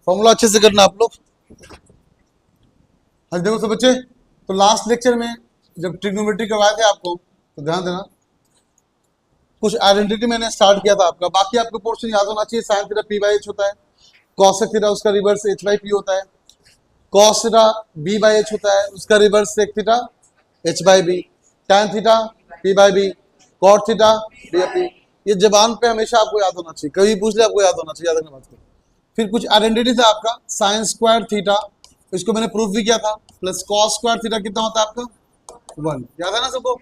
Formula अच्छे से करना आप लोग। हाँ देखो सब बच्चे, तो लास्ट लेक्चर में जब ट्रिग्नोमेट्री करवाए थे आपको तो ध्यान देना, कुछ आइडेंटिटी मैंने स्टार्ट किया था आपका। बाकी आपको पोर्शन याद होना चाहिए। Sine theta P by H होता है, कॉसेक थीटा उसका रिवर्स एच बाई पी होता है, cos theta B by H होता है उसका reverse sec theta H by B, tan theta P by B, cot theta B by P. ये जबान पे हमेशा आपको याद होना चाहिए, कभी पूछ ले आपको याद होना चाहिए, याद रखना बात को। फिर कुछ आइडेंटिटी था आपका, साइन स्क्वायर थीटा, इसको मैंने प्रूफ भी किया था, प्लस कॉस स्क्वायर थीटा कितना होता है आपका 1, याद है ना सबको।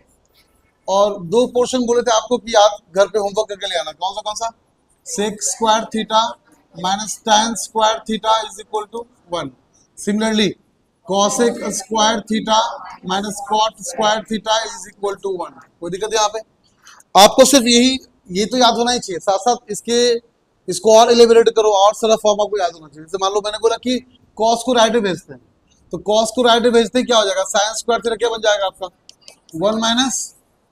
और दो पोर्शन बोले थे आपको कि याद घर पे होमवर्क करके ले आना, कौन सा sec square theta minus tan square theta is equal to 1। Similarly cosec square theta minus cot square theta is equal to 1। कोई दिक्कत है यहाँ पे? आपको सिर्फ ये तो याद होना ही चाहिए, साथ साथ इसको और एलिबरेट करो और सारा फॉर्म आपको याद होना चाहिए। जैसे मान लो मैंने बोला कि कॉस को राइट में भेजते हैं, तो कॉस को राइट में भेजते क्या हो जाएगा, साइन स्क्वायर थीटा क्या बन जाएगा आपका 1 minus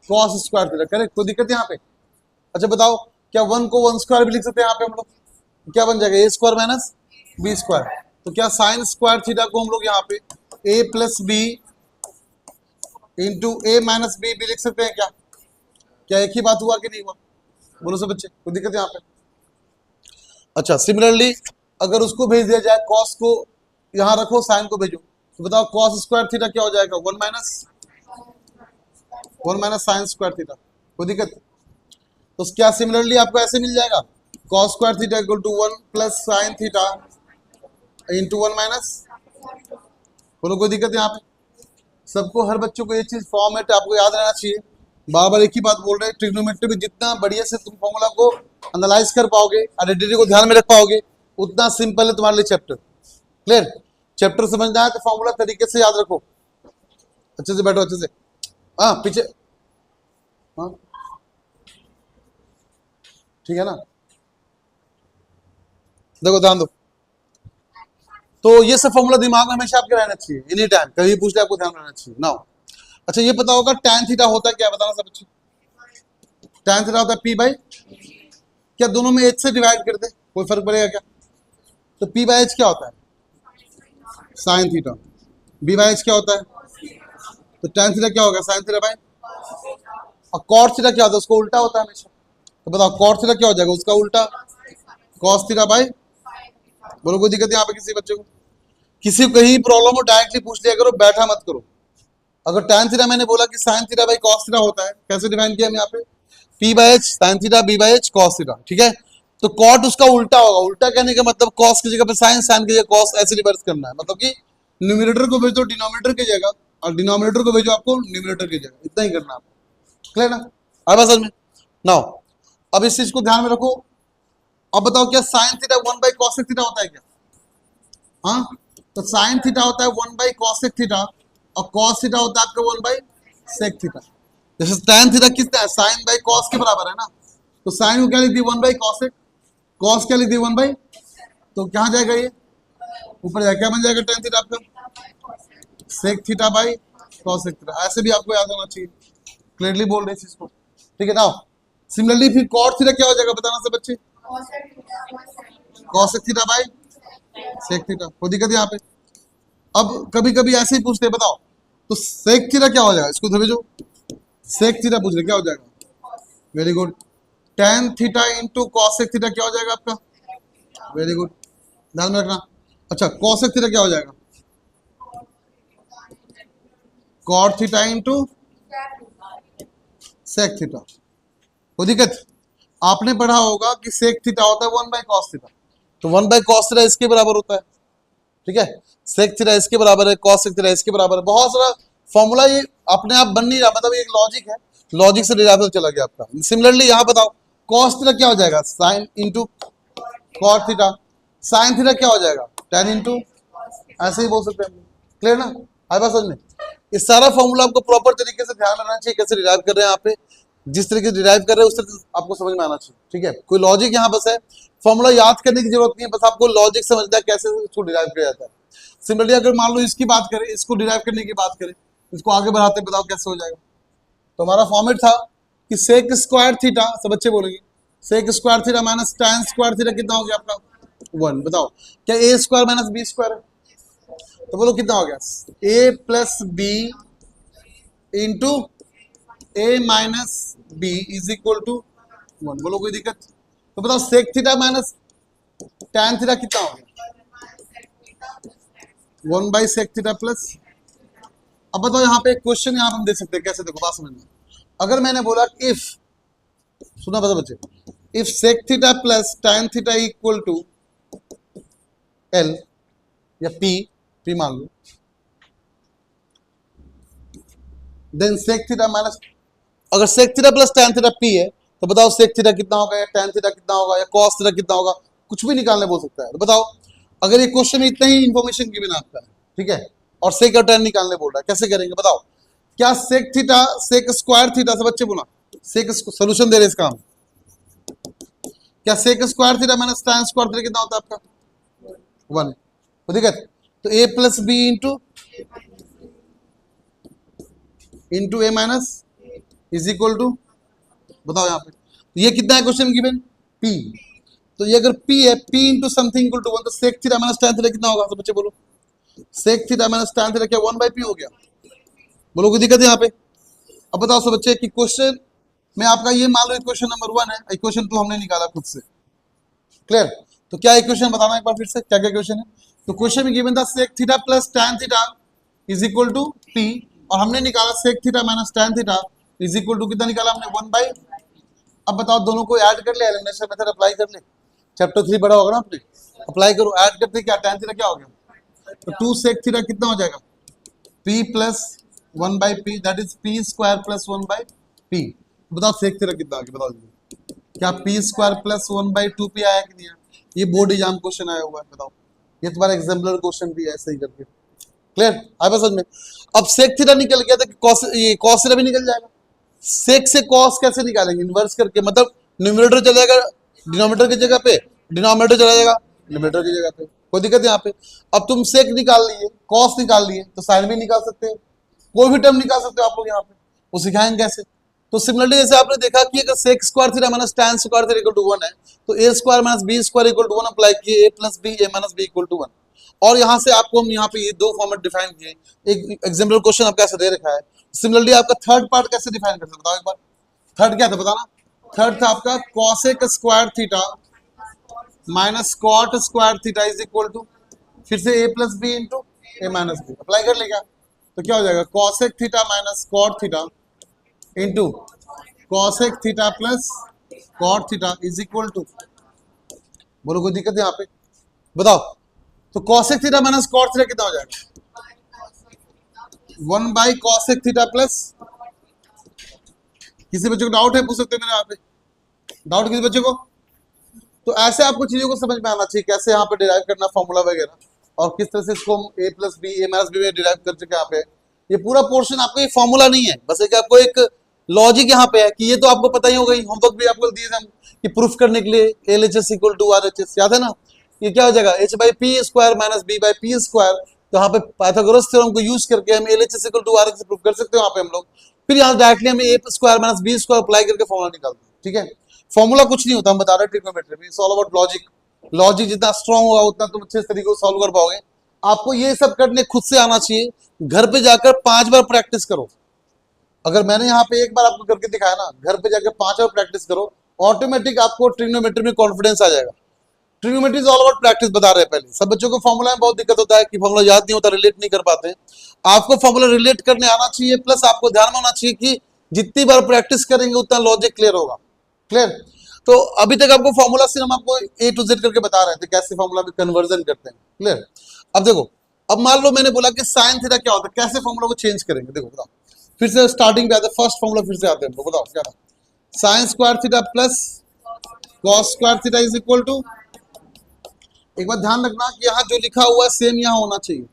cos square theta. Correct, कोई दिक्कत है यहाँ पे? अच्छा बताओ, क्या 1 को 1 स्क्वायर भी लिख सकते हैं यहाँ पे हम लोग? क्या बन जाएगा, A square minus B square. तो क्या साइन स्क्वायर थीटा को हम लोग यहाँ पे ए प्लस बी इंटू ए माइनस बी भी लिख सकते हैं क्या? क्या एक ही बात हुआ कि नहीं हुआ? बोलो सब बच्चे, कोई दिक्कत है यहाँ पे? अच्छा सिमिलरली अगर उसको भेज दिया जाए, कॉस को यहाँ रखो, साइन को भेजो, तो बताओ कॉस स्क्वायर थीटा क्या हो जाएगा 1 माइनस साइन स्क्वायर थीटा। कोई दिक्कत? तो क्या सिमिलरली आपको ऐसे मिल जाएगा, cos square theta equal to 1 plus sine theta into 1 minus. बोलो कोई दिक्कत है यहाँ पे? सबको, हर बच्चों को ये चीज फॉर्मेट आपको याद रहना चाहिए। बार बार एक ही बात बोल रहे हैं, ट्रिग्नोमेट्री में जितना बढ़िया से तुम फॉर्मूला को एनालाइज कर पाओगे, आइडेंटिटी को ध्यान में रख पाओगे, उतना सिंपल है तुम्हारे लिए चैप्टर। क्लियर? चैप्टर समझना है तो फॉर्मूला तरीके से याद रखो, अच्छे से बैठो, अच्छे से। हाँ पीछे, हाँ ठीक है ना। देखो ध्यान दो, तो ये सब फॉर्मूला दिमाग में हमेशा आपके रहना चाहिए, एनी टाइम, कभी पूछ ले आपको ध्यान रहना चाहिए। नाउ अच्छा ये पता होगा टैन थीटा होता है क्या, बताना सब बच्चे। टैन थीटा होता है पी बाई, क्या दोनों में एच से डिवाइड कर दे, कोई फर्क पड़ेगा क्या? तो पी बाई एच क्या होता है, sine theta. B by H क्या होता है, तो टैन थीटा क्या होगा, साइन थीटा बाई। और कॉट थीटा क्या होता है, उसको उल्टा होता है हमेशा। तो बताओ कॉट थीटा क्या हो जाएगा, उसका उल्टा कॉस थीटा बाई। बोलो कोई दिक्कत यहाँ पे किसी बच्चे को? किसी को कहीं प्रॉब्लम हो डायरेक्टली पूछ लिया करो, बैठा मत करो। अगर टैन थीटा मैंने बोला कि sine theta by cos theta होता है, कैसे डिफाइन किया हम यहाँ पे, P by H sine theta, B by H cos theta, ठीक है। तो कॉट उसका उल्टा होगा, उल्टा कहने का मतलब कॉस की जगह पे साइन, साइन की जगह कॉस, ऐसे रिवर्स करना है। मतलब कि न्यूमरेटर को भेजो डिनोमिनेटर की जगह और डिनोमिनेटर को भेजो आपको न्यूमरेटर की जगह, इतना ही करना है आपको। क्लियर ना? अब असल में नाउ अब इस चीज को ध्यान में रखो। अब बताओ क्या sign theta 1 by cosec theta होता है क्या? हाँ, तो साइन थीटा होता है 1 बाई कॉसेक थीटा और कॉस थीटा होता है आपका 1 बाई सेक थीटा। जैसे टैन थीटा कितना है, साइन बाई कॉस के बराबर है ना, तो साइन को क्या लिख दी 1 बाई कॉसेक, कॉस क्या लिख दी 1 बाई, तो कहाँ जाएगा ये ऊपर जाएगा, क्या बन जाएगा टैन थीटा आपका sec theta by cosec theta. ऐसे भी आपको याद होना चाहिए, क्लियरली बोल रहे हैं इसको, ठीक है ना। सिमिलरली फिर कॉट थीटा क्या हो जाएगा, बताना सब बच्चे, cosec theta by sec theta. कोई दिक्कत है यहाँ पे? अब कभी कभी ऐसे ही पूछते हैं, बताओ तो सेक थीटा क्या हो जाएगा, इसको तो भेजो, सेक थीटा पूछ रहे क्या हो जाएगा, very good. Tan theta into cosec theta क्या हो जाएगा आपका, वेरी गुड, ध्यान में रखना। अच्छा कॉसेक थीटा क्या हो जाएगा, cot theta into sec theta. कोई दिक्कत? आपने पढ़ा होगा कि सेक थीटा होता है 1 बाई कॉस थीटा, तो 1 बाई कॉस थीटा इसके बराबर होता है, ठीक है। सेक थीटा इसके बराबर है, कॉस थीटा इसके बराबर है। बहुत सारा फॉर्मूला ये अपने आप बन नहीं रहा, मतलब एक लॉजिक है, लॉजिक से डिराइव चला गया आपका। सिमिलरली यहाँ बताओ कॉस थीटा क्या हो जाएगा, sine into cot theta, sine theta क्या हो जाएगा, टैन इंटू, ऐसे ही बोल सकते हैं। क्लियर ना? आए बात समझ में? इस सारा फॉर्मूला आपको प्रॉपर तरीके से ध्यान रखना चाहिए, कैसे डिराइव कर रहे हैं यहाँ पे, जिस तरीके से डिराइव कर रहे हैं उस तरीके आपको समझ में आना चाहिए, ठीक है। कोई लॉजिक यहाँ बस है, फॉर्मूला याद करने की जरूरत नहीं है, बस आपको लॉजिक समझना है कैसे इसको डिराइव किया जाता है। सिमिलरली अगर मान लो इसकी बात करें, इसको डिराइव करने की बात करें, इसको आगे बढ़ाते बताओ कैसे हो जाएगा। तो हमारा फॉर्मेट था कि सेक स्क्वायर थीटा, सब बच्चे बोलेंगे, sec square theta minus tan square theta कितना हो गया आपका 1। बताओ क्या a square minus B square है? तो बोलो कितना हो गया, a plus B into A minus b is equal to 1। बोलो कोई दिक्कत? तो बताओ sec theta minus tan theta कितना हो गया, 1 बाई सेक थीटा प्लस। अब बताओ यहाँ पे एक क्वेश्चन यहाँ पे हम दे सकते हैं, कैसे? देखो बात समझना। अगर मैंने बोला इफ, सुना बता बच्चे, if sec theta plus tan theta equal to L या पी मान लो, देन सेक थीटा माइनस, अगर sec theta plus tan theta P है तो बताओ सेक थीटा कितना होगा या टैन थीटा कितना होगा या कॉस थीटा कितना होगा, कुछ भी निकालने बोल सकता है। तो बताओ अगर ये क्वेश्चन में इतना ही इंफॉर्मेशन की बिना आपका है, ठीक है, और सेक और टैन निकालने बोल रहा है, कैसे करेंगे बताओ? क्या sec theta sec square theta से, बच्चे बोला सेक सोल्यूशन दे रहे इसका हम, क्या sec square theta minus tan square theta कितना होता है आपका 1। तो ठीक है, तो a plus B into A minus is equal to, बताओ यहाँ पे ये कितना है क्वेश्चन गिवन, P। तो ये अगर P है, P into something equal to 1, तो sec theta minus tan theta कितना होगा? तो बच्चे बोलो sec theta minus tan theta क्या 1 बाई पी हो गया? बोलो कोई दिक्कत है यहाँ पे? अब बताओ सब बच्चे कि क्वेश्चन में आपका ये मान लो इक्वेशन नंबर 1 है, इक्वेशन 2 हमने निकाला खुद से, क्लियर? तो क्या इक्वेशन बताना एक बार फिर से, क्या क्या इक्वेशन है? तो क्वेश्चन में गिवन था sec theta plus tan theta is equal to P, और हमने निकाला sec theta minus tan theta is equal to कितना निकाला हमने 1 बाई। अब बताओ दोनों को ऐड कर ले, एलिमिनेशन मेथड अप्लाई कर ले, चैप्टर 3 बड़ा होगा ना आपने, अप्लाई करो, ऐड करते क्या टैन थीटा क्या हो गया, तो 2 सेक थीटा कितना हो जाएगा, P plus 1 by P, that is P square plus 1 by P. बताओ सेक थीटा कितना आ गया, बताओ क्या P square plus 1 by 2P आया कि नहीं आया? ये बोर्ड एग्जाम क्वेश्चन आया हुआ है, बताओ ये तुम्हारा एग्जाम्पलर क्वेश्चन भी है, ऐसे ही करके, क्लियर आया समझ में? अब सेक थीटा निकल गया तो कॉस, ये कॉस थीटा भी निकल जाएगा। सेक से कॉस कैसे निकालेंगे, इन्वर्स करके, मतलब न्यूमरेटर चला जाएगा डिनोमिनेटर की जगह पे, डिनोमिनेटर चला जाएगा न्यूमरेटर की जगह पे, कोई दिक्कत है यहाँ पे? अब तुम सेक निकाल लिए, कॉस निकाल लिए, तो साइन भी निकाल सकते हो, कोई भी टर्म निकाल सकते हो आप लोग यहाँ पे, वो सिखाएंगे कैसे। तो सिमिलरली जैसे आपने देखा कि अगर sec square theta minus tan square theta equal to 1 है, तो a square minus B square equal to 1 apply किए, a plus b a minus B equal to 1, और यहाँ से आपको हम यहाँ पे ये दो फॉर्मेट डिफाइन किए। एक एग्जाम्पल क्वेश्चन आपका ऐसा दे रखा है। सिमिलरली आपका थर्ड पार्ट कैसे डिफाइन करते हैं बताओ एक बार, थर्ड क्या था बताना? थर्ड था आपका cosec square theta minus cot square theta is equal to, फिर से A plus B into A minus B, apply कर लेगा तो क्या हो जाएगा, cosec theta minus cot theta into cosec theta plus cot theta is equal to, बोलो कोई दिक्कत है यहाँ पे? बताओ तो cosec theta minus cot theta कितना हो जाएगा, 1 बाई कॉसेक थीटा प्लस, किसी बच्चे को डाउट है पूछ सकते हैं मेरे यहाँ पे, डाउट किसी बच्चे को? तो ऐसे आपको चीजों को समझ में आना चाहिए, कैसे यहाँ पे डिराइव करना फॉर्मूला वगैरह, और किस तरह से इसको ए plus b a minus B में डिराइव कर चुके यहाँ पे। ये पूरा पोर्शन आपको ये फॉर्मूला नहीं है, बस एक आपको एक लॉजिक यहाँ पे है कि ये तो आपको पता ही होगा, होमवर्क भी आपको दिए थे कि प्रूफ करने के लिए L H S equal to R H S, याद है ना? ये क्या हो जाएगा, H by P square minus B by P square. तो यहाँ पे पाइथागोरस थ्योरम को यूज करके हम L H S equal to R H S proof कर सकते हैं वहाँ पे हम लोग। फिर यहाँ डायरेक्टली हमें a square minus B square apply करके फॉर्मूला निकालते हैं, ठीक है? फॉर्मूला कुछ नहीं होता, हम बता रहे हैं ट्रिग्नोमेट्री में, it's all about logic. Logic जितना स्ट्रांग होगा उतना तुम अच्छे तरीके से सॉल्व कर पाओगे। आपको ये सब करने खुद से आना चाहिए, घर पे जाकर 5 बार प्रैक्टिस करो। अगर मैंने यहाँ पे एक बार आपको करके दिखाया ना, घर पे जाकर 5 बार प्रैक्टिस करो, ऑटोमेटिक आपको ट्रिग्नोमेट्री में कॉन्फिडेंस आ जाएगा। Trigonometry is all about practice, बता रहे हैं पहले। सब बच्चों को फॉर्मूला में बहुत दिक्कत होता है कि फॉर्मूला याद नहीं होता, रिलेट नहीं कर पाते हैं। आपको फॉर्मूला रिलेट करने आना चाहिए, प्लस आपको ध्यान में होना चाहिए कि जितनी बार प्रैक्टिस करेंगे उतना लॉजिक क्लियर होगा, क्लियर? तो अभी तक आपको फॉर्मूला से हम आपको ए टू जेड करके बता रहे थे कैसे फॉर्मूला में कन्वर्जन करते हैं, क्लियर? अब देखो, अब मान लो मैंने बोला कि साइन थीटा क्या होता है, कैसे फॉर्मूला को चेंज करेंगे, देखो बताओ। फिर से स्टार्टिंग पे आते हैं, फर्स्ट फॉर्मूला फिर से आते हैं, बताओ क्या था? Sine square theta plus cos square theta is equal to, एक बात ध्यान रखना कि यहाँ जो लिखा हुआ है सेम यहाँ होना चाहिए,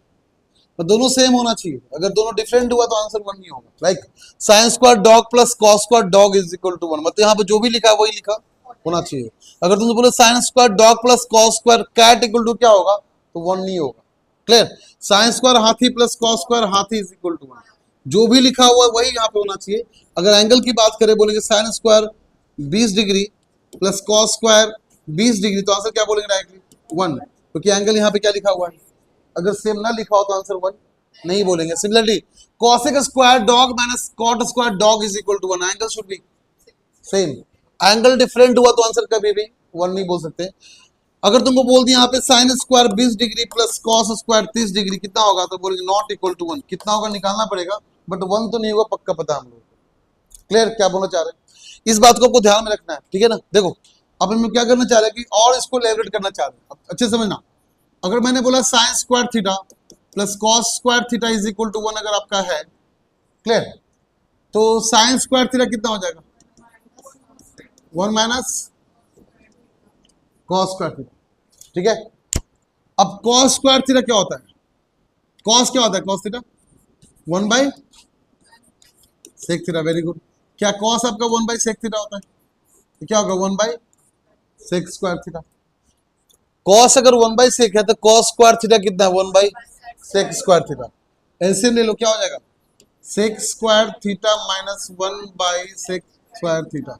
तो दोनों सेम होना चाहिए। अगर दोनों डिफरेंट हुआ तो आंसर 1 नहीं होगा। Like sine square dog plus cos square dog is equal to 1, मतलब यहाँ पे जो भी लिखा है वही लिखा होना चाहिए। अगर तुम बोले sine square dog plus cos square cat equal to क्या होगा, तो 1 नहीं होगा, क्लियर? साइन स्क्वायर हाथी प्लस कॉस स्क्वायर हाथी इज इक्वल टू 1, जो भी लिखा हुआ है वही यहाँ पे होना चाहिए। अगर एंगल की बात करें, बोलेंगे sine square 20 degree plus cos square 20 degree, तो आंसर क्या बोलेंगे डायरेक्टली, 1, क्योंकि एंगल यहाँ पे क्या लिखा हुआ है, अगर सेम ना लिखा हो तो आंसर 1 नहीं बोलेंगे। Similarly cosec square dog minus cot square dog is equal to 1, angle should be same. Angle different हुआ तो आंसर कभी भी 1 नहीं बोल सकते। अगर तुमको बोल दिया यहाँ पे sine square 20 degree plus cos square 30 degree कितना होगा, तो बोलेंगे नॉट इक्वल टू 1। कितना होगा निकालना पड़ेगा, बट 1 तो नहीं होगा पक्का, पता हम लोग। क्लियर क्या बोलना चाह रहे हैं, इस बात को आपको ध्यान में रखना है, ठीक है ना। देखो अब हम क्या करना चाह रहे हैं कि और इसको लेवरेट करना चाह रहे हैं, अच्छे समझना। अगर मैंने बोला sine square theta plus cos square theta is equal to 1 अगर आपका है, क्लियर, तो साइन स्क्वायर थीटा कितना हो जाएगा, 1 माइनस कॉस स्क्वायर थीटा, ठीक है। अब कॉस स्क्वायर थीटा क्या होता है, कॉस क्या होता है, cos theta 1 by sec theta, very good. क्या कॉस आपका 1 बाई सेक थीटा होता है, तो क्या होगा 1 by sec square theta. Cos अगर 1 बाई सेक है तो कॉस स्क्वायर थीटा कितना है, 1 by sec square theta. LCM ले लो, क्या हो जाएगा, sec square theta minus 1 by sec square theta.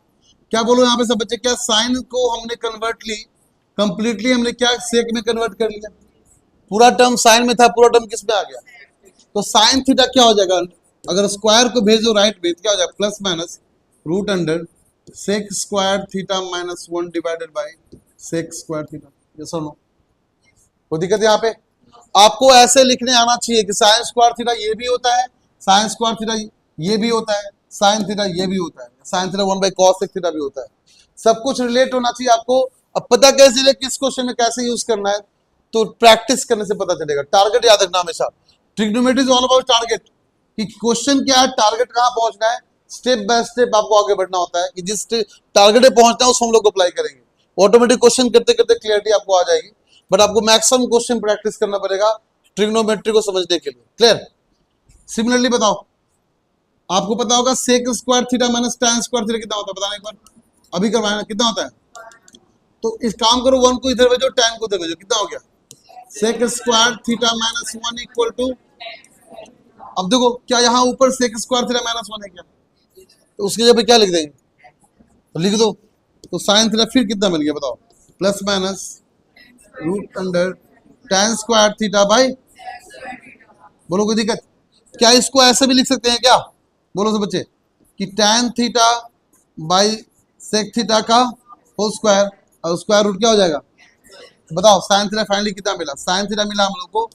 क्या बोलो यहाँ पे सब बच्चे, क्या साइन को हमने कन्वर्ट ली कंप्लीटली, हमने क्या सेक में कन्वर्ट कर लिया, पूरा टर्म साइन में था, पूरा टर्म किस में आ गया, तो साइन थीटा क्या हो जाएगा, अगर स्क्वायर को भेजो राइट में क्या हो जाएगा, plus minus root under sec square theta minus 1 divided by sec square theta. ये सुनो, कोई दिक्कत यहाँ पे, आपको ऐसे लिखने आना चाहिए कि साइन स्क्वायर थीटा ये भी होता है, साइन स्क्वायर थीटा ये भी होता है, साइन थीटा ये भी होता है, sine theta 1 by cosec theta भी होता है, सब कुछ रिलेट होना चाहिए आपको। अब पता कैसे चले किस क्वेश्चन में कैसे यूज करना है, तो प्रैक्टिस करने से पता चलेगा। टारगेट याद रखना हमेशा, trigonometry is all about target, कि क्वेश्चन क्या है, टारगेट कहाँ पहुंचना है, स्टेप बाय स्टेप आपको आगे बढ़ना होता है कि जिस टारगेट पे पहुंचना है उस हम लोग को अप्लाई करेंगे, ऑटोमेटिक क्वेश्चन करते करते क्लियरिटी आपको आ जाएगी। बट आपको मैक्सिमम क्वेश्चन प्रैक्टिस करना पड़ेगा ट्रिग्नोमेट्री को समझने के लिए, क्लियर। सिमिलरली बताओ, आपको पता होगा sec square theta minus tan square theta कितना होता है, बताना एक बार, अभी करवाना कितना होता है, तो इस काम करो 1 को इधर भेजो, tan को इधर भेजो, कितना हो गया, sec square theta minus 1 equal to, अब देखो क्या यहाँ ऊपर सेक स्क्वायर थीटा माइनस 1 है क्या, तो उसकी जगह पे क्या लिख देंगे, तो लिख दो, तो साइन थीटा फिर कितना मिल गया बताओ, plus minus root under tan square theta by, बोलो कोई दिक्कत, क्या इसको ऐसे भी लिख सकते हैं क्या, बोलो सब बच्चे, कि tan theta by sec theta का होल स्क्वायर, और स्क्वायर रूट क्या हो जाएगा, बताओ साइन थीटा फाइनली कितना मिला, साइन थीटा मिला हम लोग को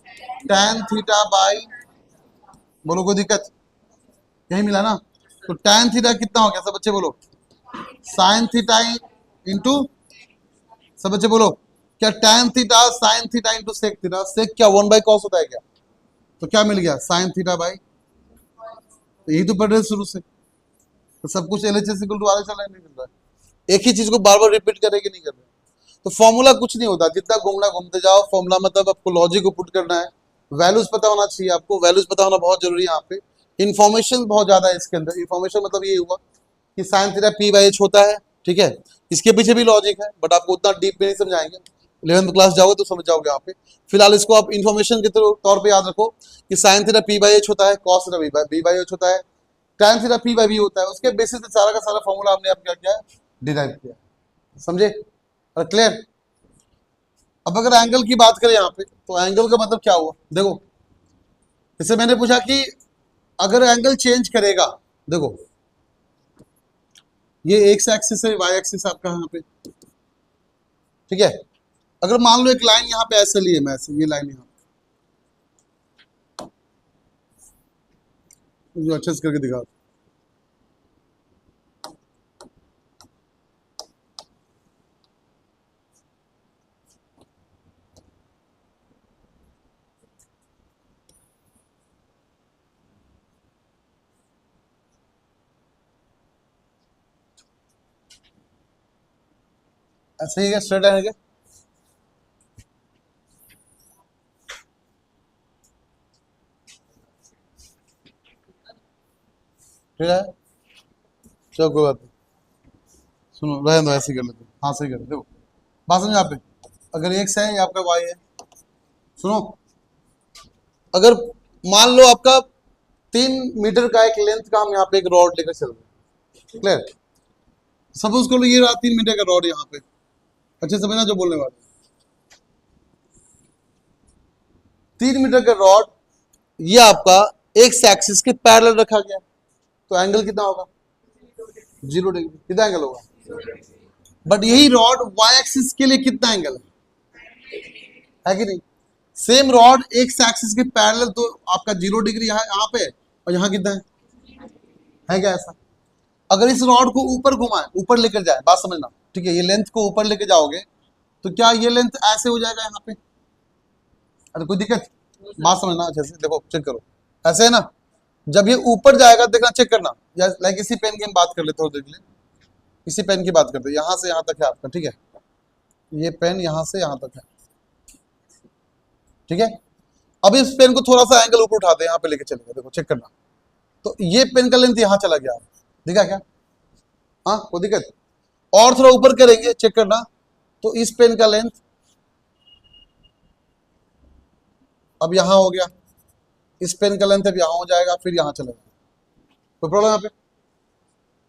tan थीटा बाई, बोलो कोई दिक्कत, यही मिला ना, तो tan थीटा कितना हो गया सब बच्चे बोलो, साइन थीटा इंटू, सब बच्चे बोलो, क्या tan theta sine theta into sec theta, sec क्या 1 बाई कॉस होता है क्या, तो क्या मिल गया साइन थीटा बाई, तो यही तो पढ़ रहे शुरू से, तो सब कुछ एलएचएस इक्वल टू आर चल रहा है, नहीं चल रहा है, एक ही चीज को बार बार रिपीट करेंगे नहीं कर रहे, तो फॉर्मूला कुछ नहीं होता, जितना घूमना घूमते जाओ, फॉर्मूला मतलब आपको लॉजिक को पुट करना है, वैल्यूज पता होना चाहिए आपको, वैल्यूज पता होना बहुत जरूरी है यहाँ पे, इन्फॉर्मेशन बहुत ज्यादा है इसके अंदर। इन्फॉर्मेशन मतलब ये हुआ कि sine theta P by H होता है, ठीक है, इसके पीछे भी लॉजिक है, बट आपको उतना डीप में नहीं समझाएंगे, 11th क्लास जाओगे तो समझ जाओगे यहाँ पे। फिलहाल इसको आप इन्फॉर्मेशन के तौर पे याद रखो कि sine theta P by H होता है, cos theta B by H होता है, tan theta P by B होता है, उसके बेसिस पे सारा का सारा फॉर्मूला हमने आप क्या किया, डिराइव किया, समझे, और क्लियर। अब अगर एंगल की बात करें यहाँ पे, तो एंगल का मतलब क्या हुआ, देखो जैसे मैंने पूछा कि अगर एंगल चेंज करेगा, देखो ये एक्स एक्सिस है, वाई एक्सिस आपका यहाँ पे, ठीक है, अगर मान लो एक लाइन यहाँ पे ऐसे लिए, मैं ऐसे ये लाइन यहाँ जो अच्छे से करके दिखा, ऐसे ही स्ट्रेट लाइन है क्या, ठीक है, चलो कोई बात नहीं, सुनो रहने दो, ऐसे ही कर लेते, हाँ सही कर, देखो बात समझो यहाँ पे, अगर एक्स है ये आपका वाई है, सुनो अगर मान लो आपका 3 मीटर का एक लेंथ का हम यहाँ पे एक रॉड लेकर चल रहे हैं, क्लियर, सपोज कर लो ये रहा 3 मीटर का रॉड यहाँ पे, अच्छे समझना जो बोलने वाले, 3 मीटर का रॉड ये आपका एक्स एक्सिस के पैरेलल रखा गया, तो एंगल कितना होगा? 0 डिग्री। कितना एंगल होगा? बट यही रॉड वाई एक्सिस के लिए कितना एंगल है कि नहीं? सेम रॉड एक्स एक्सिस के पैरेलल, तो आपका 0 डिग्री यहाँ पे, और यहाँ कितना है क्या ऐसा? अगर इस रॉड को ऊपर घुमाए, ऊपर लेकर जाए, बात समझना, ठीक है, ये लेंथ को ऊपर लेके जाओगे तो क्या ये लेंथ ऐसे हो जाएगा यहाँ पे? अरे कोई दिक्कत? बात समझना अच्छे से, देखो चेक करो, ऐसे है ना, जब ये ऊपर जाएगा देखना, चेक करना, लाइक इसी पेन की हम बात कर लेते हो, देख ले, इसी पेन की बात करते हैं, यहां से यहां तक है आपका, ठीक है, ये पेन यहां से यहां तक है, ठीक है। अब इस पेन को थोड़ा सा एंगल ऊपर उठाते हैं, यहाँ पे लेके चलेगा, देखो चेक करना, तो ये पेन का लेंथ यहां चला गया, दिखा क्या? हाँ कोई दिक्कत? और थोड़ा ऊपर करेंगे, चेक करना, तो इस पेन का लेंथ अब यहां हो गया, इस पेन का लेंथ अब यहां हो जाएगा, फिर यहां चलेगा, कोई प्रॉब्लम यहाँ पे?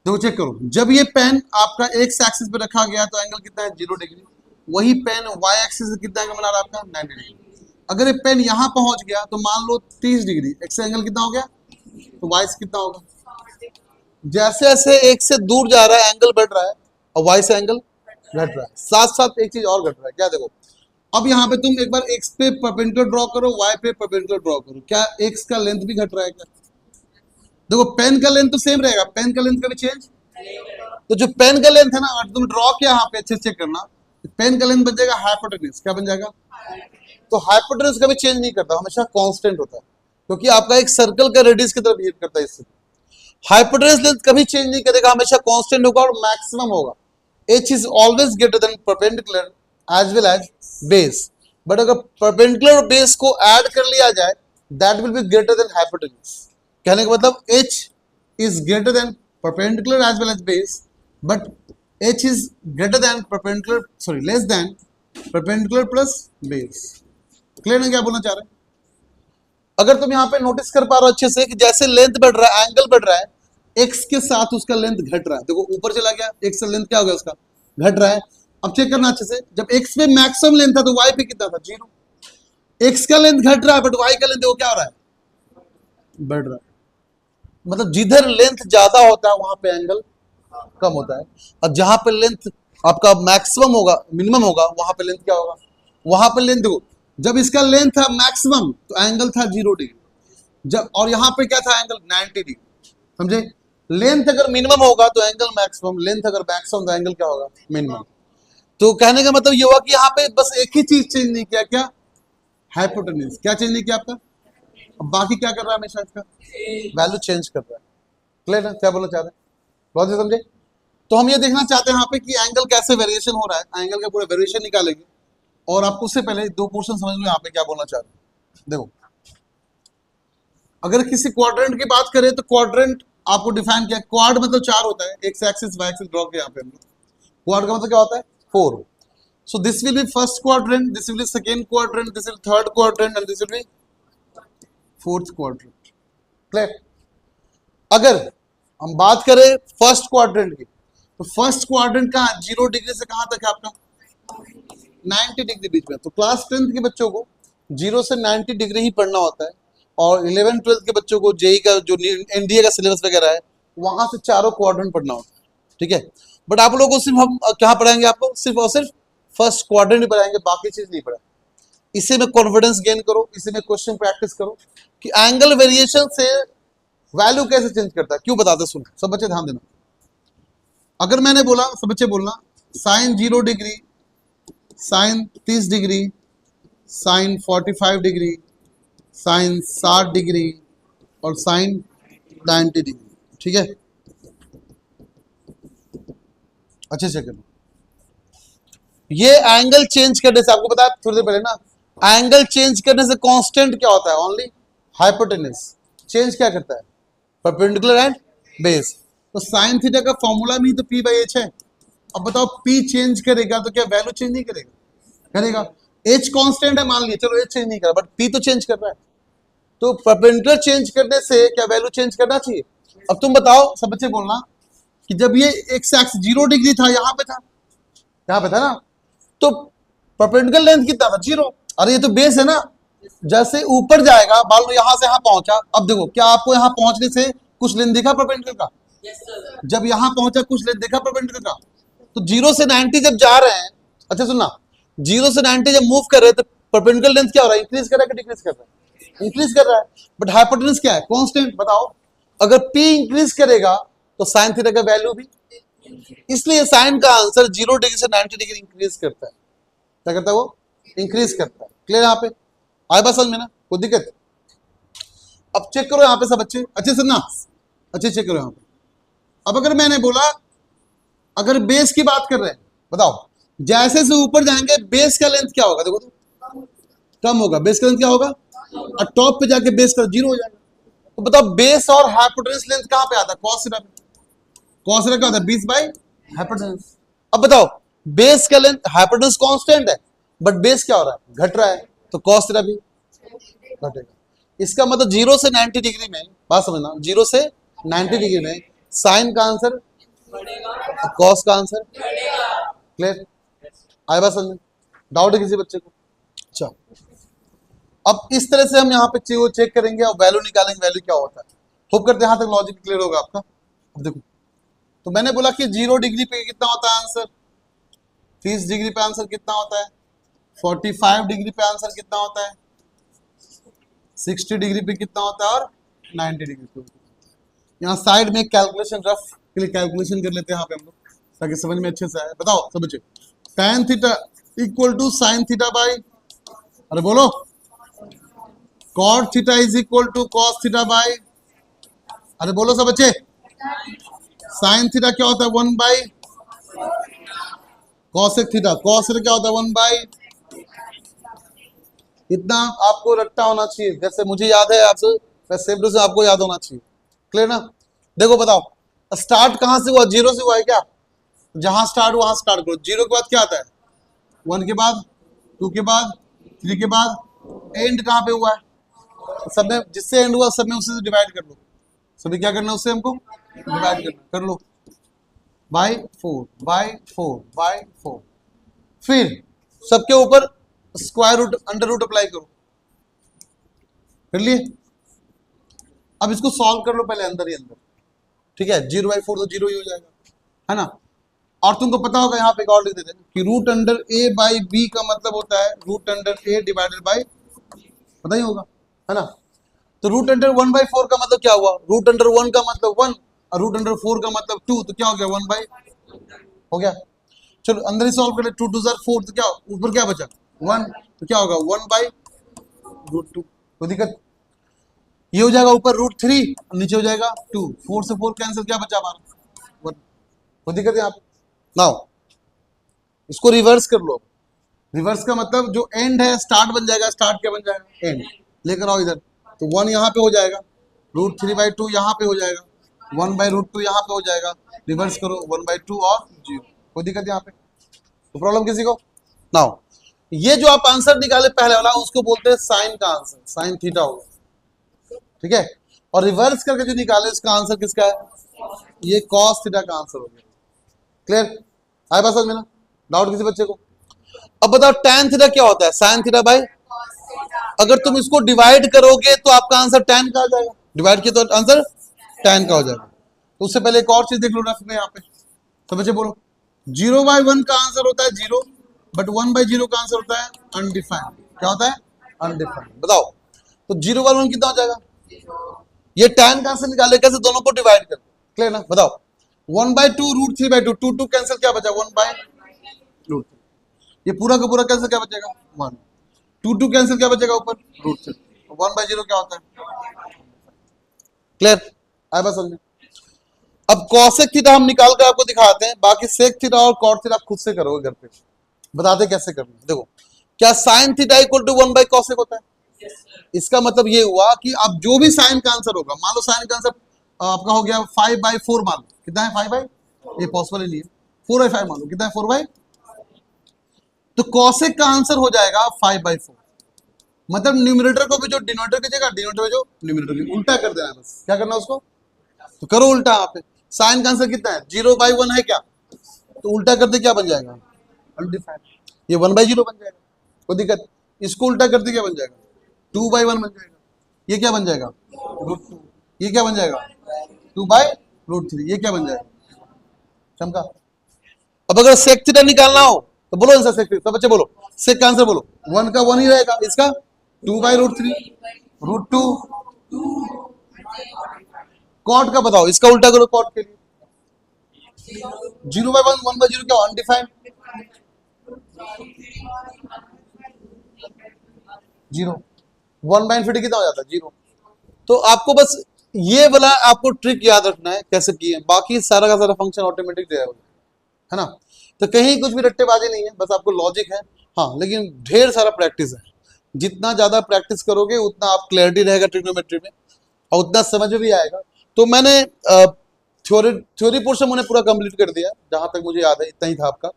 देखो चेक करो, जब ये पेन आपका एक्स एक्सिस पे रखा गया तो एंगल कितना है? 0 डिग्री। वही पेन वाई एक्सिस से कितना एंगल बना रहा है आपका? 90 डिग्री। अगर ये पेन यहां पहुंच गया तो मान लो 30 डिग्री, एक्स एंगल कितना हो गया? तो वाई से कितना होगा? जैसे जैसे एक से दूर जा रहा है एंगल बढ़ रहा है, और वाई से एंगल घट रहा है। साथ साथ एक चीज और घट रहा है, क्या? देखो अब यहाँ पे तुम एक बार एक्स पे परपेंडिकुलर ड्रॉ करो, वाई पे परपेंडिकुलर ड्रॉ करो, क्या एक्स का लेंथ भी घट रहा है क्या? देखो पेन का लेंथ तो सेम रहेगा, पेन का लेंथ कभी चेंज, तो जो पेन का लेंथ है ना, अगर तुम ड्रॉ किया यहाँ पे अच्छे से चेक करना, पेन का लेंथ बन जाएगा हाइपोटेन्यूज, क्या बन जाएगा? तो हाइपोटेन्यूज कभी चेंज नहीं करता, हमेशा कांस्टेंट होता है, क्योंकि आपका एक सर्कल का रेडियस की तरह बिहेव करता है इससे। हाइपोटेन्यूज लेंथ कभी चेंज नहीं करेगा, हमेशा कांस्टेंट होगा और मैक्सिमम होगा। h is always greater than perpendicular as well as base, but अगर परपेंडिकुलर और बेस को ऐड कर लिया जाए, that will be greater than hypotenuse. कहने का मतलब h is greater than perpendicular as well as base, but h is greater than perpendicular, sorry, less than perpendicular plus base। Clear है क्या बोलना चाह रहे हैं? अगर तुम यहाँ पे नोटिस कर पा रहे हो अच्छे से कि जैसे लेंथ बढ़ रहा है, एंगल बढ़ रहा है, x के साथ उसका लेंथ घट रहा है, देखो ऊपर चला गया, x का लेंथ क्या हो गया उसका? घट रहा है। अब चेक करना अच्छे से, जब x पे मैक्सिमम लेंथ था तो y पे कितना था? 0। x का लेंथ घट रहा है बट y का लेंथ देखो क्या हो रहा है? बढ़ रहा है। मतलब जिधर लेंथ ज्यादा होता है वहां पे एंगल कम होता है, और जहां पे लेंथ आपका मैक्सिमम होगा, मिनिमम होगा, वहां पे लेंथ क्या होगा? वहां पे लेंथ देखो, जब इसका लेंथ था मैक्सिमम तो एंगल था 0 डिग्री, जब, और यहां पे क्या था? एंगल 90 डिग्री, समझे? लेंथ अगर मिनिमम होगा तो एंगल मैक्सिमम, लेंथ अगर मैक्सिमम तो एंगल क्या होगा? मिनिमम। तो कहने का मतलब ये हुआ कि यहाँ पे बस एक ही चीज चेंज नहीं किया, क्या? हाइपोटेन्यूज। क्या चेंज नहीं किया आपका? अब बाकी क्या कर रहा है? हमेशा इसका वैल्यू चेंज कर रहा है। क्लियर है क्या बोलना चाह रहे हैं? बहुत ही समझे? तो हम ये देखना चाहते हैं यहाँ पे कि एंगल कैसे वेरिएशन हो रहा है, एंगल का पूरा वेरिएशन निकालेंगे, और आपको उससे पहले दो क्वेश्चन समझ लो यहाँ पे क्या बोलना चाह रहे हैं। देखो अगर किसी क्वाड्रेंट की बात करें तो क्वाड्रेंट आपको डिफाइन किया, क्वाड मतलब 4 होता है, X axis Y axis draw किया यहाँ पे हम लोग। क्वाड का मतलब क्या होता है? 4। So this will be first quadrant, this will be second quadrant, this will third quadrant and this will be fourth quadrant. Clear? अगर हम बात करें फर्स्ट क्वाड्रेंट की, तो फर्स्ट क्वाड्रेंट का 0 डिग्री से कहां तक है आपका? 90 डिग्री बीच में। तो क्लास 10th के बच्चों को 0 से 90 डिग्री ही पढ़ना होता है, और 11th 12th के बच्चों को जेई का जो एनडीए का सिलेबस वगैरह है वहां से चारों क्वाड्रेंट पढ़ना होता है, ठीक है। बट आप लोगों को सिर्फ हम क्या पढ़ाएंगे? आपको सिर्फ और सिर्फ फर्स्ट क्वाड्रेंट ही पढ़ाएंगे, बाकी चीज नहीं पढ़ाएंगे। इसी में कॉन्फिडेंस गेन करो, इसी में क्वेश्चन प्रैक्टिस करो कि एंगल वेरिएशन से वैल्यू कैसे चेंज करता है। क्यों बताते? सुनो सब बच्चे ध्यान देना। अगर मैंने बोला, सब बच्चे बोलना, sine 0 degree, sine 30 degree, sine 45 degree, sine 60 degree और साइन 90 डिग्री, ठीक है। अच्छे से करना। ये एंगल चेंज करने से, आपको बताया थोड़ी देर पहले ना, एंगल चेंज करने से कांस्टेंट क्या होता है? Only hypotenuse. चेंज क्या करता है? Perpendicular and base. तो साइन थीटा का फॉर्मूला में ही तो p बाई h है। अब बताओ p चेंज करेगा तो क्या वैल्यू चेंज नहीं करेगा? करेगा। h कांस्टेंट है मान लिया, चलो h चेंज नहीं कर रहा, बट p तो चेंज कर रहा है। तो परपेंडिकुलर चेंज करने से क्या वैल्यू चेंज करना चाहिए? अब तुम बताओ, सब बच्चे बोलना, कि जब ये एक्स एक्सिस 0 डिग्री था, यहाँ पे था, यहाँ पे था ना, तो परपेंडिकुलर लेंथ कितना था? 0। अरे ये तो बेस है ना, जैसे ऊपर जाएगा, मान लो यहां से यहां पहुंचा, अब देखो क्या आपको यहां पहुंचने से कुछ लेन देखा परपेंडिकुलर का? जब यहां पहुंचा कुछ लेन देखा परपेंडिकुलर का? तो 0 से 90 जब जा रहे हैं, अच्छा सुनना, 0 से 90 जब मूव कर रहे हैं तो परपेंडिकुलर लेंथ क्या हो रहा है? इंक्रीज कर रहा है कि डिक्रीज कर रहा है? इंक्रीज कर रहा है। बट हाइपोटेन्यूज क्या है? कांस्टेंट। बताओ, अगर P इंक्रीज करेगा तो साइन थीटा का वैल्यू भी, इसलिए साइन का आंसर 0 डिग्री से 90 डिग्री इंक्रीज करता है। क्या करता है वो? इंक्रीज करता है। क्लियर? यहाँ पे आए बात समझ में ना? कोई दिक्कत? अब चेक करो यहाँ पे सब अच्छे अच्छे से ना, अच्छे चेक करो यहाँ पे। अब अगर मैंने बोला, अगर बेस की बात कर रहे हैं, बताओ जैसे से ऊपर जाएंगे बेस का लेंथ क्या होगा? देखो तो कम होगा। बेस का लेंथ क्या होगा? और टॉप पे जाके बेस का 0 हो जाएगा। तो बताओ बेस और हाइपोटेन्यूज लेंथ कहाँ पे आता है? कॉस थीटा पे। कॉस थीटा क्या होता है? 20 बाई हाइपोटेन्यूज। अब बताओ बेस का लेंथ, हाइपोटेन्यूज कांस्टेंट है बट बेस क्या हो रहा है? घट रहा है, तो कॉस थीटा भी घटेगा। इसका मतलब 0 से 90 डिग्री में, बात समझना, 0 से 90 डिग्री में साइन का आंसर कॉस का आंसर। क्लियर? आए बात समझ में? डाउट है किसी बच्चे को? अच्छा, अब इस तरह से हम यहाँ पे चेक करेंगे और वैल्यू निकालेंगे, वैल्यू क्या होता है। होप करते हैं यहाँ तक लॉजिक क्लियर होगा आपका। अब देखो, तो मैंने बोला कि 0 डिग्री पे कितना होता है आंसर? 30 डिग्री पे आंसर कितना होता है? 45 डिग्री पे आंसर कितना होता है? 60 डिग्री पे कितना होता है? और 90 डिग्री पे। यहाँ साइड में कैलकुलेशन, रफ के लिए कैलकुलेशन कर लेते हैं यहाँ पे हम लोग, ताकि समझ में अच्छे से आए। बताओ सब बच्चे, tan theta equal to sine theta by, अरे बोलो, cot theta is equal to cos theta by, अरे बोलो सब बच्चे, साइन थीटा क्या होता है? 1 by cosec theta. cos theta क्या होता है? 1 बाई, इतना आपको रट्टा होना चाहिए, जैसे मुझे याद है आपसे वैसे से आपको याद होना चाहिए। क्लियर ना? देखो बताओ, स्टार्ट कहां से हुआ? 0 से हुआ है क्या? जहां स्टार्ट वहां स्टार्ट करो। 0 के बाद क्या आता है? 1 के बाद, 2 के बाद, 3 के बाद, एंड कहां पे हुआ है? सब में जिससे एंड हुआ सब में उसे डिवाइड कर लो। सभी क्या करना है? उससे हमको डिवाइड करना। कर लो बाई 4 बाई 4 बाई 4, फिर सबके ऊपर square root under root apply करो। कर लिए? अब इसको सॉल्व कर लो पहले अंदर ही अंदर। ठीक है, 0/4 तो 0 ही हो जाएगा, है ना? और तुमको पता होगा यहाँ पे एक और लिख देते हैं कि root under a by B का मतलब होता है root under a divided by, पता ही होगा, है ना? तो रूट अंडर 1/4 का मतलब क्या हुआ? रूट अंडर 1 का मतलब 1 और रूट अंडर 4 का मतलब 2, तो क्या हो गया? 1 बाई हो गया। चलो अंदर ही सॉल्व कर ले। 2 2 4, तो क्या ऊपर क्या बचा? 1, तो क्या होगा? 1 बाई रूट 2। कोई दिक्कत? ये हो जाएगा ऊपर रूट 3, नीचे हो जाएगा 2। 4 से 4 कैंसिल, क्या बचा हमारा? 1। कोई दिक्कत है यहाँ पे? नाउ इसको रिवर्स कर लो। रिवर्स का मतलब जो एंड है स्टार्ट बन जाएगा, स्टार्ट क्या बन जाएगा? एंड। लेकर आओ इधर, तो 1 यहाँ पे हो जाएगा, रूट 3/2 यहाँ पे हो जाएगा, 1/√2 यहाँ पे हो जाएगा। रिवर्स करो, 1/2 और 0। कोई दिक्कत यहाँ पे? तो प्रॉब्लम किसी को? नाउ ये जो आप आंसर निकाले पहले वाला, उसको बोलते हैं साइन का आंसर, साइन थीटा होगा। ठीक है, और रिवर्स करके जो निकाले उसका आंसर किसका है? ये कॉस थीटा का आंसर हो गया। क्लियर? आए बात समझ में ना? डाउट किसी बच्चे को? अब बताओ tan थीटा क्या होता है? साइन थीटा बाई, अगर तुम इसको डिवाइड करोगे तो आपका आंसर tan का आ जाएगा। डिवाइड किया तो आंसर tan का हो जाएगा। तो उससे पहले एक और चीज देख लो रफ में यहाँ पे, तो बच्चे बोलो 0/1 का आंसर होता है 0, बट 1/0 का आंसर होता है अनडिफाइंड। क्या होता है? अनडिफाइंड। बताओ तो 0/1 कितना हो जाएगा? ये tan का आंसर निकाले कैसे? दोनों को डिवाइड कर। क्लियर ना? बताओ 1/2 रूट 3/2, 2 2 कैंसिल, क्या बचा? 1/√3। ये पूरा का पूरा कैंसिल, क्या बचेगा? 1। 2 2 कैंसिल, क्या बचेगा ऊपर? √3। 1/0 क्या होता है? क्लियर? आए बस समझे? अब कॉसेक थीटा हम निकाल कर आपको दिखाते हैं, बाकी सेक थीटा और कॉट थीटा आप खुद से करोगे घर पे। बताते कैसे करना। देखो, क्या साइन थीटा इक्वल टू 1/कॉसेक होता है? इसका मतलब ये हुआ कि अब जो भी साइन का आंसर होगा, मान लो साइन का आंसर आपका हो गया 5/4, मान लो कितना है? 5 बाई, ये पॉसिबल ही नहीं है, 4/5 मान लो, कितना है? 4/, तो कॉसेक का आंसर हो जाएगा 5/4। मतलब न्यूमरेटर को भी जो डिनोमिनेटर की जगह, डिनोमिनेटर में जो न्यूमरेटर की उल्टा कर देना है, बस क्या करना है उसको, तो करो उल्टा। यहाँ पे साइन का आंसर कितना है? 0/1 है क्या, तो उल्टा कर दे, क्या बन जाएगा? अनडिफाइंड। ये 1/0 बन जाएगा। कोई दिक्कत? इसको उल्टा कर दे, क्या बन जाएगा? 2/1 बन जाएगा। ये क्या बन जाएगा? √2। ये क्या बन जाएगा? 2/√3। ये क्या बन जाएगा? चमका। अब अगर सेक थीटा निकालना हो तो बोलो आंसर सेक थीटा। सब बच्चे बोलो सेक का आंसर बोलो। 1 का 1 ही रहेगा, इसका 2/√3 √2। कॉट का बताओ, इसका उल्टा करो कॉट के लिए। 0/1 1/0 क्या? अनडिफाइंड 0। 1/∞ कितना हो जाता है? 0। तो आपको बस ये वाला आपको ट्रिक याद रखना है कैसे किए, बाकी सारा का सारा फंक्शन ऑटोमेटिक दे है ना। तो कहीं कुछ भी रट्टेबाजी नहीं है, बस आपको लॉजिक है। हाँ, लेकिन ढेर सारा प्रैक्टिस है। जितना ज्यादा प्रैक्टिस करोगे उतना आप क्लैरिटी रहेगा ट्रिग्नोमेट्री में और उतना समझ में भी आएगा। तो मैंने थ्योरी पोर्शन मैंने पूरा कंप्लीट कर दिया जहां तक मुझे याद है, इतना ही था आपका।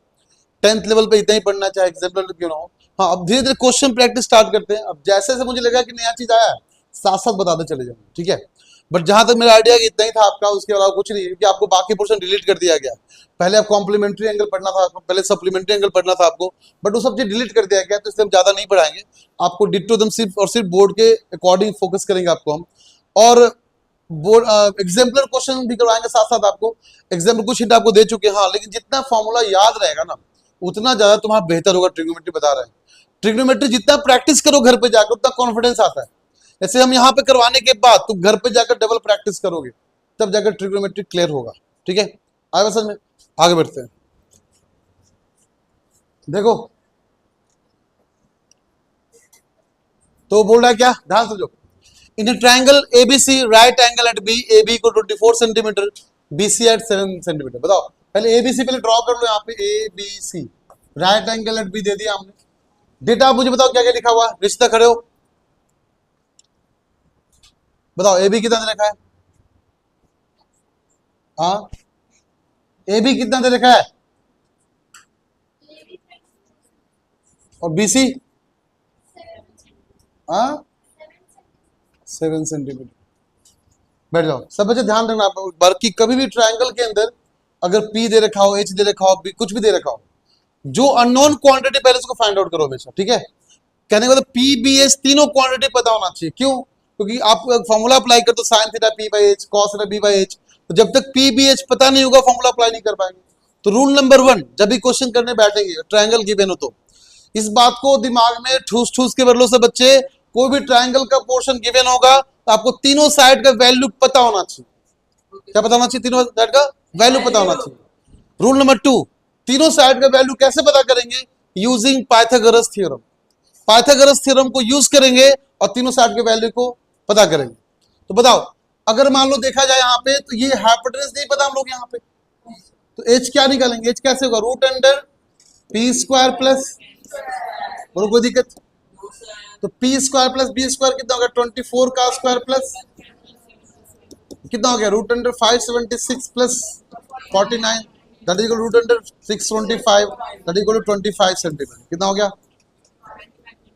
10th लेवल पे इतना ही पढ़ना, चाहे एग्जाम्पल क्यों ना हो। हाँ, अब धीरे धीरे क्वेश्चन प्रैक्टिस स्टार्ट करते हैं। अब जैसे जैसे मुझे लगा कि नया चीज आया साथ साथ बताते चले जाएंगे, ठीक है। बट जहां तक मेरा आइडिया इतना ही था आपका, उसके अलावा कुछ नहीं, क्योंकि आपको बाकी पोर्शन डिलीट कर दिया गया। पहले आप कॉम्प्लीमेंट्री एंगल पढ़ना था, पहले सप्लीमेंट्री एंगल पढ़ना था आपको, बट वो सब चीज डिलीट कर दिया गया, तो इसलिए हम ज्यादा नहीं पढ़ाएंगे आपको। डिट्टो दम सिर्फ और सिर्फ बोर्ड के अकॉर्डिंग फोकस करेंगे आपको हम, और बोर्ड एग्जाम्पलर क्वेश्चन भी करवाएंगे साथ साथ आपको। एग्जाम्पल कुछ हिंट आपको दे चुके हैं, हाँ, लेकिन जितना फॉर्मूला याद रहेगा ना उतना ज्यादा तुम्हारा बेहतर होगा। ट्रिग्नोमेट्री बता रहे हैं, ट्रिग्नोमेट्री जितना प्रैक्टिस करो घर पे जाकर उतना कॉन्फिडेंस आता है। जैसे हम यहाँ पे करवाने के बाद तुम घर पे जाकर डबल प्रैक्टिस करोगे, तब जाकर ट्रिग्नोमेट्री क्लियर होगा, ठीक है। आगे समझ में, आगे बढ़ते हैं। देखो तो बोल रहा है क्या, ध्यान से समझो। In triangle ABC, right angle at B, A B को 24 सेंटीमीटर, बीसी एट 7 सेंटीमीटर। बताओ पहले एबीसी पहले ड्रॉ कर लो यहाँ पे। ABC right angle at B दे दिया हमने। डेटा आप मुझे बताओ क्या क्या लिखा हुआ है, रिश्ता खड़े हो बताओ। ए बी कितना दे रखा है? हाँ, ए बी कितना दे रखा है? और बी सी? हाँ, 7 सेंटीमीटर। बैठ जाओ सब बच्चे, ध्यान रखना बार की कभी भी ट्रायंगल के अंदर अगर पी दे रखा हो, एच दे रखा हो, बी कुछ भी दे रखा हो, जो अननोन क्वांटिटी पहले उसको फाइंड आउट करो हमेशा, ठीक है। कहने का मतलब पी बी एच तीनों क्वांटिटी पता होना चाहिए। क्यों? क्योंकि आप फॉर्मूला अप्लाई करते हो sine theta P by H, cos theta B by H, तो जब तक पी बी एच पता नहीं होगा फॉर्मूला अप्लाई नहीं कर पाएंगे। तो रूल नंबर 1, जब भी क्वेश्चन करने बैठेंगे ट्रायंगल गिवन हो तो इस बात को दिमाग में ठूस ठूस के बदलो से बच्चे, कोई भी ट्रायंगल का पोर्शन गिवन होगा तो आपको तीनों साइड का वैल्यू पता होना चाहिए। क्या पता होना चाहिए? तीनों साइड का वैल्यू पता होना चाहिए। रूल नंबर 2, तीनों साइड का वैल्यू कैसे पता करेंगे? Using Pythagoras theorem. Pythagoras theorem को यूज करेंगे और तीनों साइड के वैल्यू को पता करेंगे। तो बताओ अगर मान लो देखा जाए यहाँ पे, तो ये हाइपोटेनस नहीं पता हम लोग यहाँ पे, तो एच क्या निकालेंगे? एच कैसे होगा? Root under P square plus, बोलो कोई दिक्कत? तो P square plus B square कितना होगा? 24 का स्क्वायर प्लस कितना हो गया? Root under 576 plus 49, that is equal root under 625, that is equal to 25 centimetre. कितना हो गया?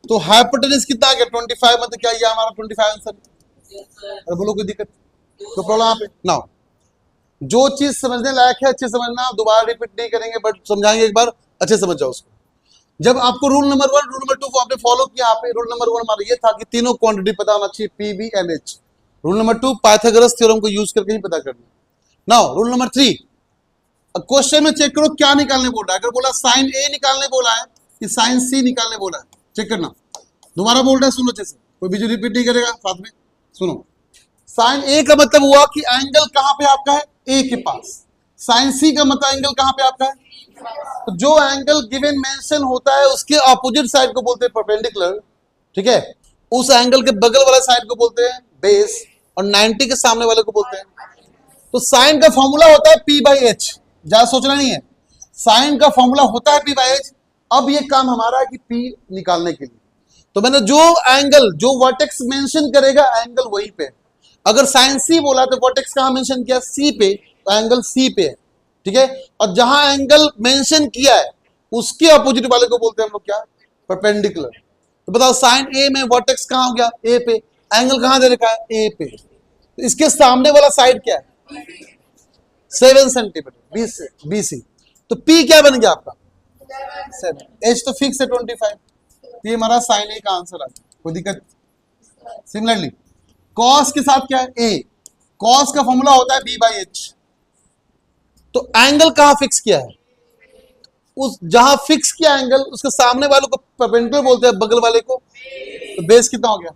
तो हाइपोटेनस कितना आ गया? 25। मतलब क्या ये हमारा 25 आंसर? अरे बोलो कोई दिक्कत? तो प्रॉब्लम यहाँ पे ना, जो चीज समझने लायक है अच्छे समझना, दोबारा रिपीट नहीं करेंगे बट समझाएंगे एक बार, अच्छे समझ जाओ उसको। जब आपको रूल नंबर 1, रूल नंबर 2 को आपने फॉलो किया, यहाँ पे रूल नंबर 1 हमारा ये था कि तीनों क्वांटिटी पता होना चाहिए, P B and H. Rule number 2 Pythagoras theorem को यूज करके ही पता करना। नाउ रूल नंबर 3, क्वेश्चन में चेक करो क्या निकालने बोल रहा है। अगर बोला साइन ए निकालने बोला है कि साइन सी निकालने बोला है, चेक करना। दोबारा बोल रहा है, सुनो अच्छे से, कोई भी जो रिपीट नहीं करेगा साथ में सुनो। साइन ए का मतलब हुआ कि एंगल कहां पे आपका है? ए के पास। साइन सी का मतलब एंगल कहां पे आपका है? तो जो एंगल गिवन मेंशन होता है उसके ऑपोजिट साइड को बोलते हैं परपेंडिकुलर, ठीक है। उस एंगल के बगल वाले साइड को बोलते हैं बेस, और 90 के सामने वाले को बोलते हैं। तो साइन का फॉर्मूला होता है पी बाई एच, ज्यादा सोचना नहीं है। साइन का फॉर्मूला होता है पी बाई एच। अब ये काम हमारा है कि पी निकालने के लिए, तो मैंने जो एंगल, जो वर्टेक्स मेंशन करेगा एंगल वहीं पे। अगर साइन सी बोला तो वर्टेक्स कहां मेंशन किया? सी पे, तो एंगल सी पे है, ठीक है। और जहां एंगल मेंशन किया है उसके अपोजिट वाले को बोलते हैं हम लोग क्या? परपेंडिकुलर। तो बताओ साइन ए में वर्टेक्स कहां हो गया? ए पे। एंगल कहां दे रखा है? ए पे। तो इसके सामने वाला साइड क्या है? 7 सेंटीमीटर, बीसी। तो पी क्या बन गया आपका? 7। एच तो फिक्स है 25। ये हमारा साइन ए का आंसर आ गया, कोई दिक्कत? सिमिलरली कॉस के साथ क्या है, ए, कॉस का फॉर्मूला होता है बी बाई एच। तो एंगल कहां फिक्स किया है, उस जहां फिक्स किया एंगल उसके सामने वाले को परपेंडिकुलर बोलते हैं, बगल वाले को। तो बेस कितना हो गया,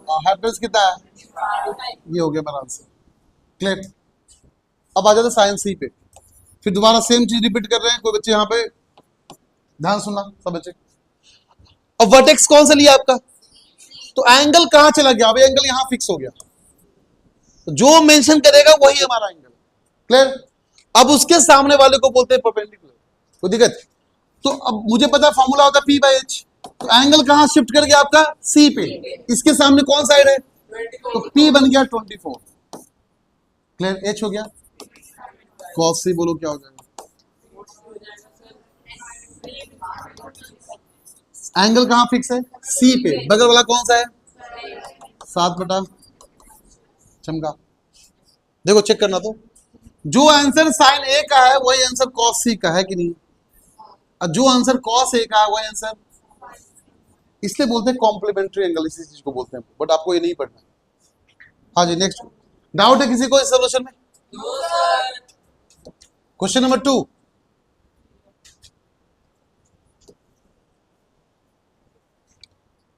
हाइपोटेनस कितना है, ये हो गया मेरा आंसर। क्लियर। अब आ जाते साइन सी पे, फिर दोबारा सेम चीज रिपीट कर रहे हैं। कोई बच्चे यहाँ पे ध्यान सुनना, सब बच्चे। अब वर्टेक्स कौन सा लिया आपका, तो एंगल कहां चला गया, अब एंगल यहां फिक्स हो गया, तो जो मेंशन करेगा वही हमारा एंगल। क्लियर। अब उसके सामने वाले को बोलते हैं परपेंडिकुलर। कोई दिक्कत, तो अब मुझे पता है फॉर्मूला होता है पी बाई एच। तो एंगल कहां शिफ्ट कर गया आपका, सी पे, इसके सामने कौन साइड है, तो पी बन गया 24। क्लियर, एच हो गया, कॉस सी बोलो क्या हो जाएगा, एंगल कहां फिक्स है, सी पे, बगल वाला कौन सा है, 7 बटा चमका। देखो चेक करना, तो जो आंसर साइन ए का है वही आंसर कॉस सी का है कि नहीं, और जो आंसर कॉस ए का है वही आंसर, इसलिए बोलते हैं कॉम्प्लीमेंट्री एंगल, इसी चीज को बोलते हैं, बट आपको ये नहीं पढ़ना। हाँ जी, नेक्स्ट डाउट है किसी को इस सोल्यूशन में? क्वेश्चन नंबर 2,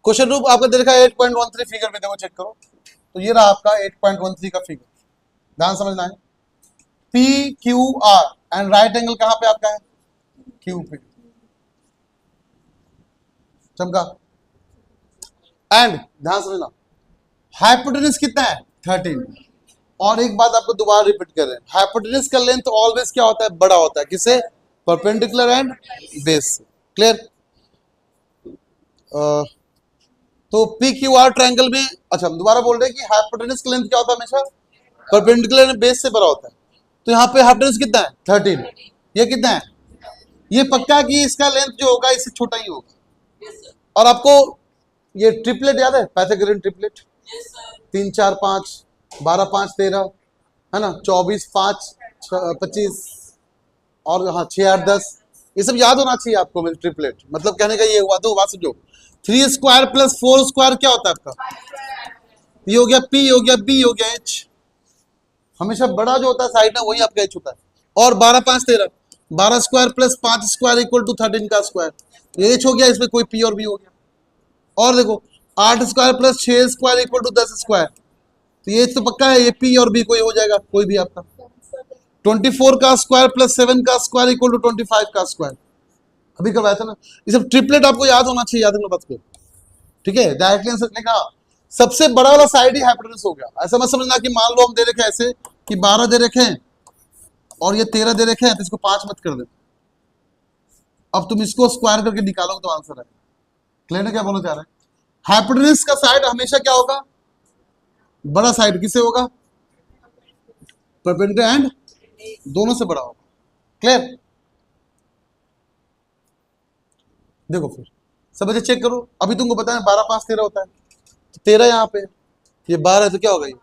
क्वेश्चन रूप आपका दे रखा है 8.13 फिगर में, देखो चेक करो। तो ये रहा आपका 8.13 का फिगर, ध्यान समझना है। P Q R and right angle कहां पे आपका है, क्यू पे, चमका। एंड ध्यान समझना, हाइपोटेनस कितना है, 13। और एक बात आपको दोबारा रिपीट कर रहे हैं, हाइपोटेनस का लेंथ ऑलवेज क्या होता है, बड़ा होता है, किसे, परपेंडिकुलर एंड बेस। क्लियर। तो पी क्यू आर ट्रायंगल में, अच्छा हम दोबारा बोल रहे हैं कि हाइपोटेनस का लेंथ क्या होता है, हमेशा परपेंडिकुलर एंड बेस से बड़ा होता है। तो यहाँ पे हाइपोटेनस कितना है, 13। ये कितना है, ये पक्का कि इसका लेंथ जो होगा इससे छोटा ही होगा। और आपको ये ट्रिपलेट याद है, पाइथागोरियन ट्रिपलेट, 3 4 5 12 5 13 है ना, 24 5 25 और हाँ 6 8 10, ये सब याद होना चाहिए आपको। मेरे ट्रिपलेट मतलब कहने का ये हुआ, तो बात समझो, 3 स्क्वायर प्लस 4 स्क्वायर क्या होता है आपका, ये हो गया पी, हो गया बी, हो गया एच। हमेशा बड़ा जो होता है साइड ना वही आपका एच होता है। और 12 5 13, 12 square plus 5 square equal to 13 का स्क्वायर, ये एच हो गया, इसमें कोई पी और बी हो गया। और देखो 8 square plus 6 square equal to 10 square, तो ये तो पक्का है, ये पी और बी कोई हो जाएगा, कोई भी आपका। 24 का स्क्वायर प्लस 7 का स्क्वायर इक्वल टू 25 का स्क्वायर, अभी करवाया था ना। ये सब ट्रिपलेट आपको याद होना चाहिए, याद रखना बात को, ठीक है। डायरेक्टली आंसर लिखा, सबसे बड़ा वाला साइड ही हाइपोटेनस हो गया। ऐसा मत समझना कि मान लो हम दे रखे ऐसे कि 12 दे रखे हैं और ये 13 दे रखे हैं, तो इसको 5 मत कर दे। अब तुम इसको स्क्वायर करके निकालोगे तो आंसर है। क्लियर है क्या बोलना चाह रहे हैं? हाइपोटेनस का साइड हमेशा क्या होगा, बड़ा साइड किसे होगा, परपेंडिकुलर एंड दोनों से बड़ा होगा। क्लियर। देखो फिर सब बच्चे चेक करो, अभी तुमको पता है 12 5 13 होता है, तो 13 यहाँ पे, ये 12 है तो क्या होगा, ये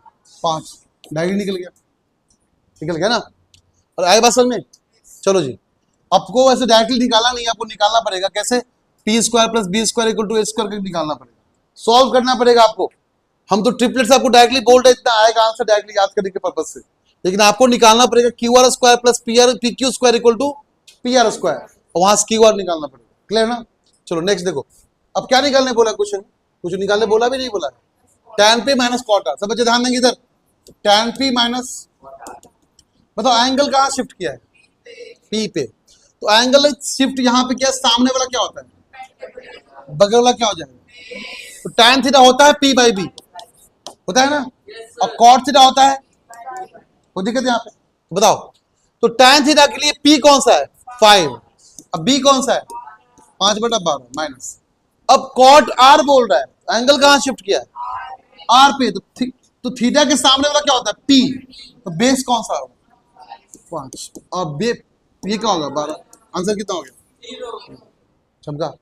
5, डायरेक्ट निकल गया ना। और आए बात समझ में, चलो जी। आपको वैसे डायरेक्टली निकालना नहीं, आपको निकालना पड़ेगा कैसे, P square plus B square equal to A square करके निकालना पड़ेगा, सॉल्व करना पड़ेगा आपको। हम तो ट्रिपलेट्स आपको डायरेक्टली बोल रहे, इतना आएगा आंसर डायरेक्टली याद करने के पर्पज से, लेकिन आपको निकालना पड़ेगा Q R square plus P Q square equal to P R square, और वहां से क्यू आर निकालना पड़ेगा। क्लियर ना। चलो नेक्स्ट देखो, अब क्या निकालने बोला, क्वेश्चन कुछ निकालने बोला भी नहीं बोला, tan p minus cot R. सब बच्चे ध्यान देंगे इधर, tan p माइनस, बताओ एंगल कहाँ शिफ्ट किया है, p पे। तो एंगल शिफ्ट यहाँ पे किया, सामने वाला क्या होता है, बगल वाला क्या हो जाएगा, तो tan थीटा होता है p बाई b, होता है ना, और कॉट थीटा होता है, कोई दिक्कत यहाँ पे, तो बताओ। तो tan थीटा के लिए p कौन सा है, 5, अब b कौन सा है, 5 बटा 12 माइनस। अब कॉट आर बोल रहा है, एंगल कहां शिफ्ट किया है, आर पे, तो थीटा के सामने वाला क्या होता है, पी, तो बेस कौन सा होगा, 5, और ये क्या होगा, 12। आंसर कितना हो गया, चमका।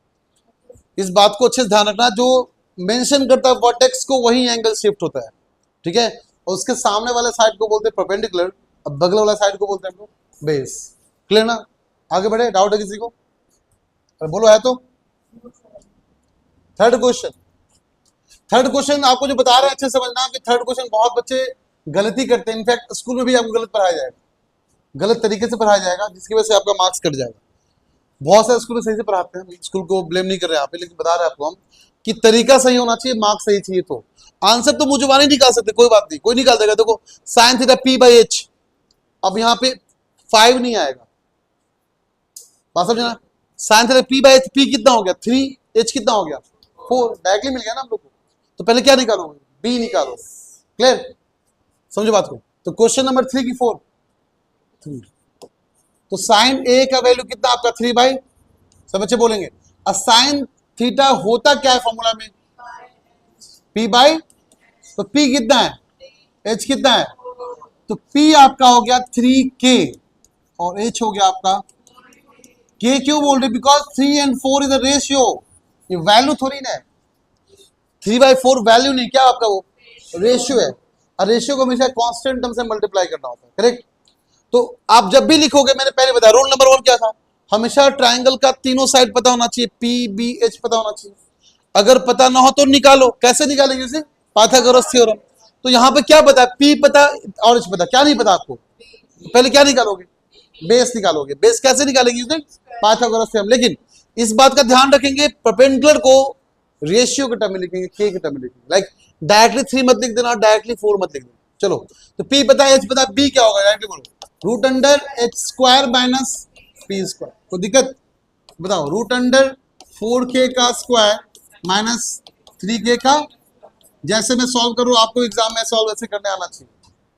इस बात को अच्छे से ध्यान रखना, जो मेंशन करता है वर्टेक्स को वही एंगल शिफ्ट होता है, ठीक है। और उसके सामने वाले साइड को बोलते हैं परपेंडिकुलर, अब बगल वाला साइड को बोलते हैं बेस। क्लियर ना। आगे बढ़े, डाउट है किसी को, बोलो है तो। थर्ड थर्ड क्वेश्चन आपको जो बता रहे हैं अच्छे से समझना कि थर्ड क्वेश्चन बहुत बच्चे गलती करते हैं, इनफैक्ट स्कूल में भी आपको गलत पढ़ाया जाएगा, गलत तरीके से पढ़ाया जाएगा, जिसकी वजह से आपका मार्क्स कट जाएगा। बहुत सारे स्कूल में सही से पढ़ाते हैं, स्कूल को ब्लेम नहीं कर रहे हैं यहाँ पे, लेकिन बता रहे हैं आपको हम कि तरीका सही होना चाहिए, मार्क्स सही चाहिए। तो आंसर तो मुझे नहीं निकाल सकते, कोई बात नहीं, कोई निकाल देगा। देखो sign theta P by H, अब यहाँ पे 5 नहीं आएगा, बात समझना। Sign theta P by H, P कितना हो गया 3, एच कितना हो गया 4, डायरेक्टली मिल गया ना हम लोग को। तो पहले क्या निकालोगे, बी निकालो, क्लियर, समझो बात को। तो क्वेश्चन नंबर 3 की 4 3, तो साइन ए का वैल्यू कितना आपका 3 बाई, सब बच्चे बोलेंगे साइन थीटा होता क्या है फॉर्मूला में, पी बाई, तो पी कितना है, एच कितना है, तो पी आपका हो गया 3k और एच हो गया आपका k। क्यों बोल रहे, because 3 and 4 is a ratio, ये वैल्यू थोड़ी ना है, 3/4 वैल्यू नहीं, क्या आपका वो रेशियो है, और रेशियो को हमेशा कांस्टेंट टर्म से मल्टीप्लाई करना होता है, करेक्ट। तो आप जब भी लिखोगे, मैंने पहले बताया रूल नंबर 1 क्या था, हमेशा ट्राइंगल का तीनों साइड पता होना चाहिए, पी बी एच पता होना चाहिए। अगर पता ना हो तो निकालो, कैसे निकालेंगे इसे, पाइथागोरस थ्योरम। तो यहाँ पे क्या पता है, पी पता और एच पता, क्या नहीं पता आपको, पहले क्या निकालोगे, बेस निकालोगे। बेस कैसे निकालेंगे, यूजिंग पाइथागोरस थ्योरम। लेकिन इस बात का ध्यान रखेंगे, परपेंडिकुलर को रेशियो के टर्म में लिखेंगे, के के टर्म में लिखेंगे, लाइक डायरेक्टली 3 मत लिख देना, डायरेक्टली 4 मत लिख देना। चलो तो पी पता है, एच पता है, बी क्या होगा, डायरेक्टली बोलो, root under H square minus P square. कोई दिक्कत बताओ, रूट अंडर 4k का स्क्वायर माइनस 3k का, जैसे मैं सॉल्व करूं आपको एग्जाम में सॉल्व ऐसे करने आना चाहिए,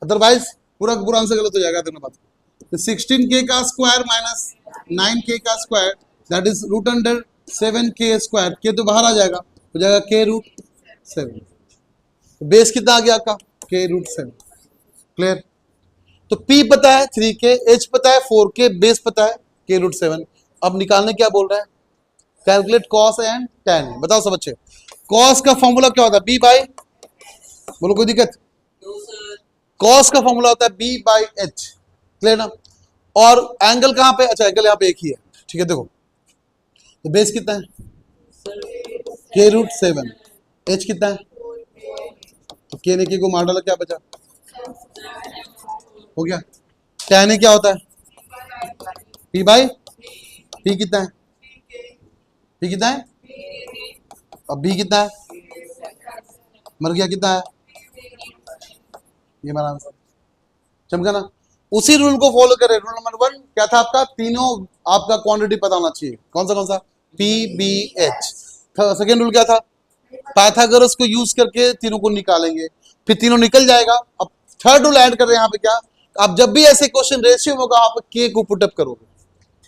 अदरवाइज पूरा पूरा आंसर गलत हो जाएगा। दोनों बात, तो 16k का स्क्वायर माइनस 9k का square, that is root under 7k square, के तो बाहर आ जाएगा, हो जाएगा k रूट 7। तो बेस कितना आ गया आपका, k रूट 7, क्लियर। तो P पता है 3k, H पता है 4k, बेस पता है k रूट 7। अब निकालने क्या बोल रहा है, कैलकुलेट कॉस एंड tan। बताओ सब बच्चे, कॉस का फॉर्मूला क्या होता है, b बाई, बोलो कोई दिक्कत, कॉस का फॉर्मूला होता है b बाई एच, क्लियर ना। और एंगल कहां पे, अच्छा एंगल यहाँ पे एक ही है, ठीक है। देखो तो बेस कितना है k रूट 7, H कितना है, तो k ने k को मार डाला, क्या बचा, हो गया। tan ए क्या होता है, p बाई, p कितना है, p कितना है, अब b कितना है, मर गया, कितना है, ये हमारा आंसर, चमका ना। उसी रूल को फॉलो करें, रूल नंबर 1 क्या था आपका, तीनों आपका क्वांटिटी पता होना चाहिए, कौन सा P B H। Second rule क्या था, पाइथागोरस को यूज करके तीनों को निकालेंगे, फिर तीनों निकल जाएगा। अब थर्ड रूल ऐड कर रहे हैं यहाँ पे, क्या, आप जब भी ऐसे क्वेश्चन रेशियो होगा आप k को पुट अप करोगे,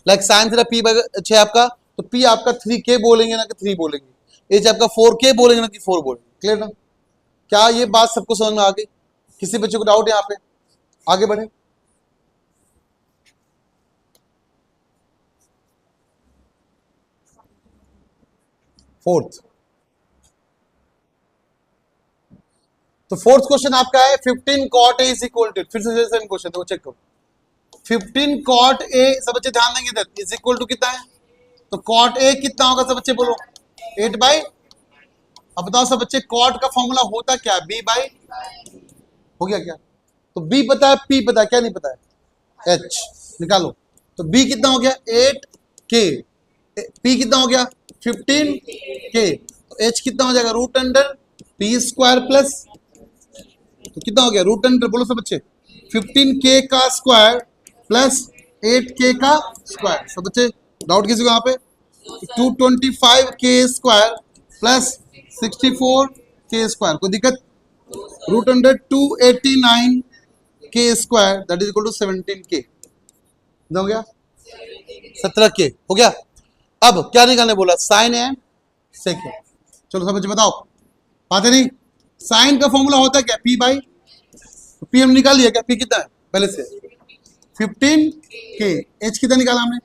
like sine theta p by H है आपका, तो p आपका 3k बोलेंगे ना कि 3 बोलेंगे, h आपका 4k बोलेंगे ना कि 4 बोलेंगे, क्लियर ना। क्या ये बात सबको समझ में आ गई, किसी बच्चे को डाउट यहाँ पे, आगे बढ़े। फोर्थ, तो फोर्थ क्वेश्चन आपका है 15 cot a is equal to, फिर से सेम क्वेश्चन है वो चेक करो, 15 cot a, सब बच्चे ध्यान देंगे इधर, इज इक्वल टू कितना है, तो cot a कितना होगा, सब बच्चे बोलो 8 बाई, अब बताओ सब बच्चे cot का फॉर्मूला होता क्या, b बाई, हो गया क्या, तो b पता है, p पता है, क्या नहीं पता है, h निकालो। तो b कितना हो गया 8k, p कितना हो गया 15k, तो h कितना हो जाएगा root under p square plus, तो कितना हो गया रूट अंडर, बोलो सब बच्चे 15k का स्क्वायर प्लस 8k का स्क्वायर। सब बच्चे डाउट किसी को यहाँ पे, 225k square plus 64k square, कोई दिक्कत, root under 289k square that is equal to 17k, हो गया 17k, हो गया। अब क्या निकालने बोला, साइन एंड सेक। चलो सब बच्चे बताओ, पाते नहीं, साइन का फॉर्मूला होता है क्या, p बाई, तो p हम निकाल लिया क्या, p कितना है पहले से 15k, h कितना निकाला हमने,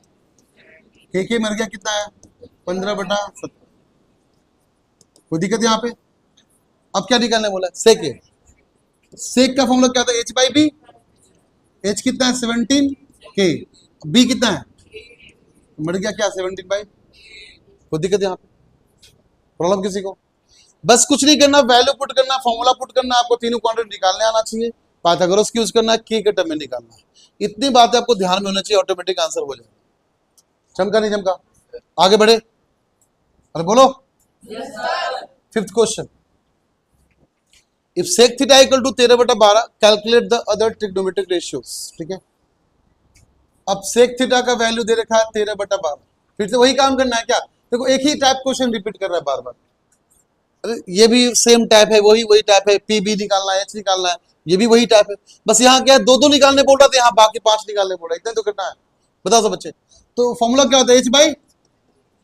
k मर गया, कितना है 15/7, कोई दिक्कत यहाँ पे। अब क्या निकालने बोला, सेक है, सेक का फॉर्मूला क्या था, h बाई बी, h कितना है 17k, b कितना है, मर गया क्या 17 बाई, कोई दिक्कत यहाँ पे, प्रॉब्लम किसी को। बस कुछ नहीं करना, वैल्यू पुट करना, फॉर्मूला पुट करना, आपको तीनों क्वांटिटी निकालने आना चाहिए, पाइथागोरस यूज करना, के टर्म में निकालना है। इतनी बातें आपको ध्यान में होना चाहिए, ऑटोमेटिक आंसर हो जाएगा। चमका नहीं चमका? आगे बढ़े, अरे बोलो। Fifth question, if sec theta equal to 13/12 calculate the other trigonometric ratios. ठीक है, अब सेक थीटा का वैल्यू दे रखा है 13/12, फिर से वही काम करना है क्या? देखो एक ही टाइप क्वेश्चन रिपीट कर रहा है बार बार। अरे ये भी सेम टाइप है, वही टाइप है, पी बी निकालना है, एच निकालना है, ये भी वही टाइप है। बस यहाँ क्या है, दो निकालने बोल रहा था, यहाँ बाकी 5 निकालने बोल रहा है, इतना तो करना है। बताओ सब बच्चे, तो फॉर्मूला क्या होता है? एच बाई,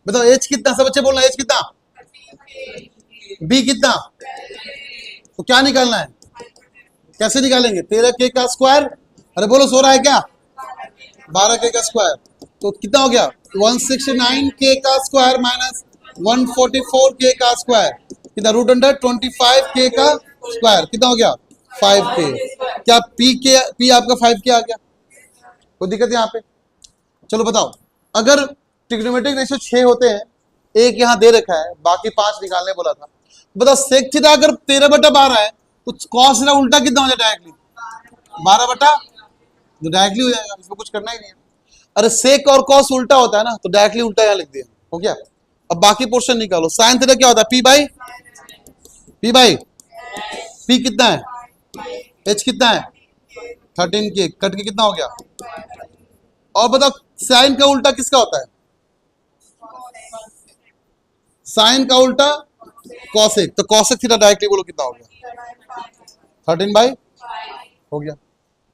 बताओ एच कितना, सब बच्चे बोलना, एच कितना, बी कितना, तो क्या निकालना है? कैसे निकालेंगे? 13k का स्क्वायर, अरे बोलो सो रहा है क्या? 12k का स्क्वायर, तो कितना हो गया? 169k का स्क्वायर माइनस 144k का स्क्वायर, कितना? रूट अंडर 25k का स्क्वायर, कितना हो गया? 5k। क्या पी आपका 5k आ गया? कोई दिक्कत है यहाँ पे? चलो बताओ, अगर ट्रिग्नोमेट्रिक रेशियो 6 होते हैं, एक यहाँ दे रखा है, बाकी 5 निकालने बोला था, बताओ सेक थीटा अगर 13/12 है तो कॉस थीटा उल्टा कितना हो जाए? डायरेक्टली 12 जो डायरेक्टली हो जाएगा, इसमें कुछ करना ही नहीं है। अरे सेक और कॉस उल्टा होता है ना, तो डायरेक्टली उल्टा यहाँ लिख दिया, हो गया। अब बाकी पोर्शन निकालो। साइन थीटा क्या होता है? पी बाई पी कितना है? एच कितना है? 13k, कट के कितना हो गया? और बताओ साइन का उल्टा किसका होता है? साइन का उल्टा कॉसेक, तो कॉसेक थीटा डायरेक्टली बोलो कितना हो गया? 13 हो गया।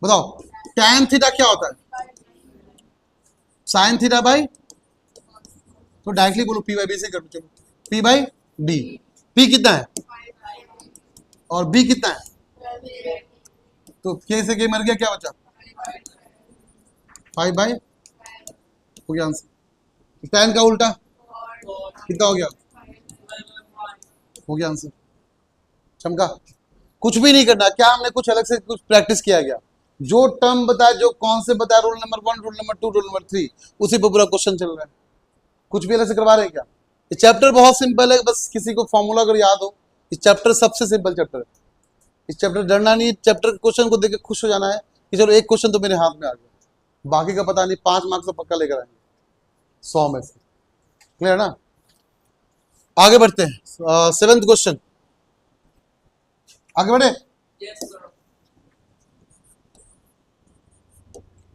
बताओ टैन थीटा क्या होता है? साइन थीटा बाई, तो डायरेक्टली बोलो पी बाई बी से कर, चलो पी बाई बी। पी कितना है और बी कितना है? तो के से के मर गया, क्या बचा? 5 हो गया आंसर। टैन का उल्टा कितना हो गया? हो गया आंसर। चमका? कुछ भी नहीं करना, क्या हमने कुछ अलग से कुछ प्रैक्टिस किया गया? जो टर्म बताया, जो कॉन्सेप्ट बताया, rule number 1, rule number 2, rule number 3, उसी पर पूरा क्वेश्चन चल रहा है। कुछ भी अलग से करवा रहे हैं क्या? ये चैप्टर बहुत सिंपल है, बस किसी को फॉर्मूला अगर याद हो, इस चैप्टर सबसे सिंपल चैप्टर है। इस चैप्टर डरना नहीं, चैप्टर क्वेश्चन को देख के खुश हो जाना है कि चलो एक क्वेश्चन तो मेरे हाथ में आ गया, बाकी का पता नहीं, 5 मार्क्स तो पक्का लेकर आएंगे 100 में से। क्लियर ना? आगे बढ़ते हैं। 7th क्वेश्चन, आगे बढ़े।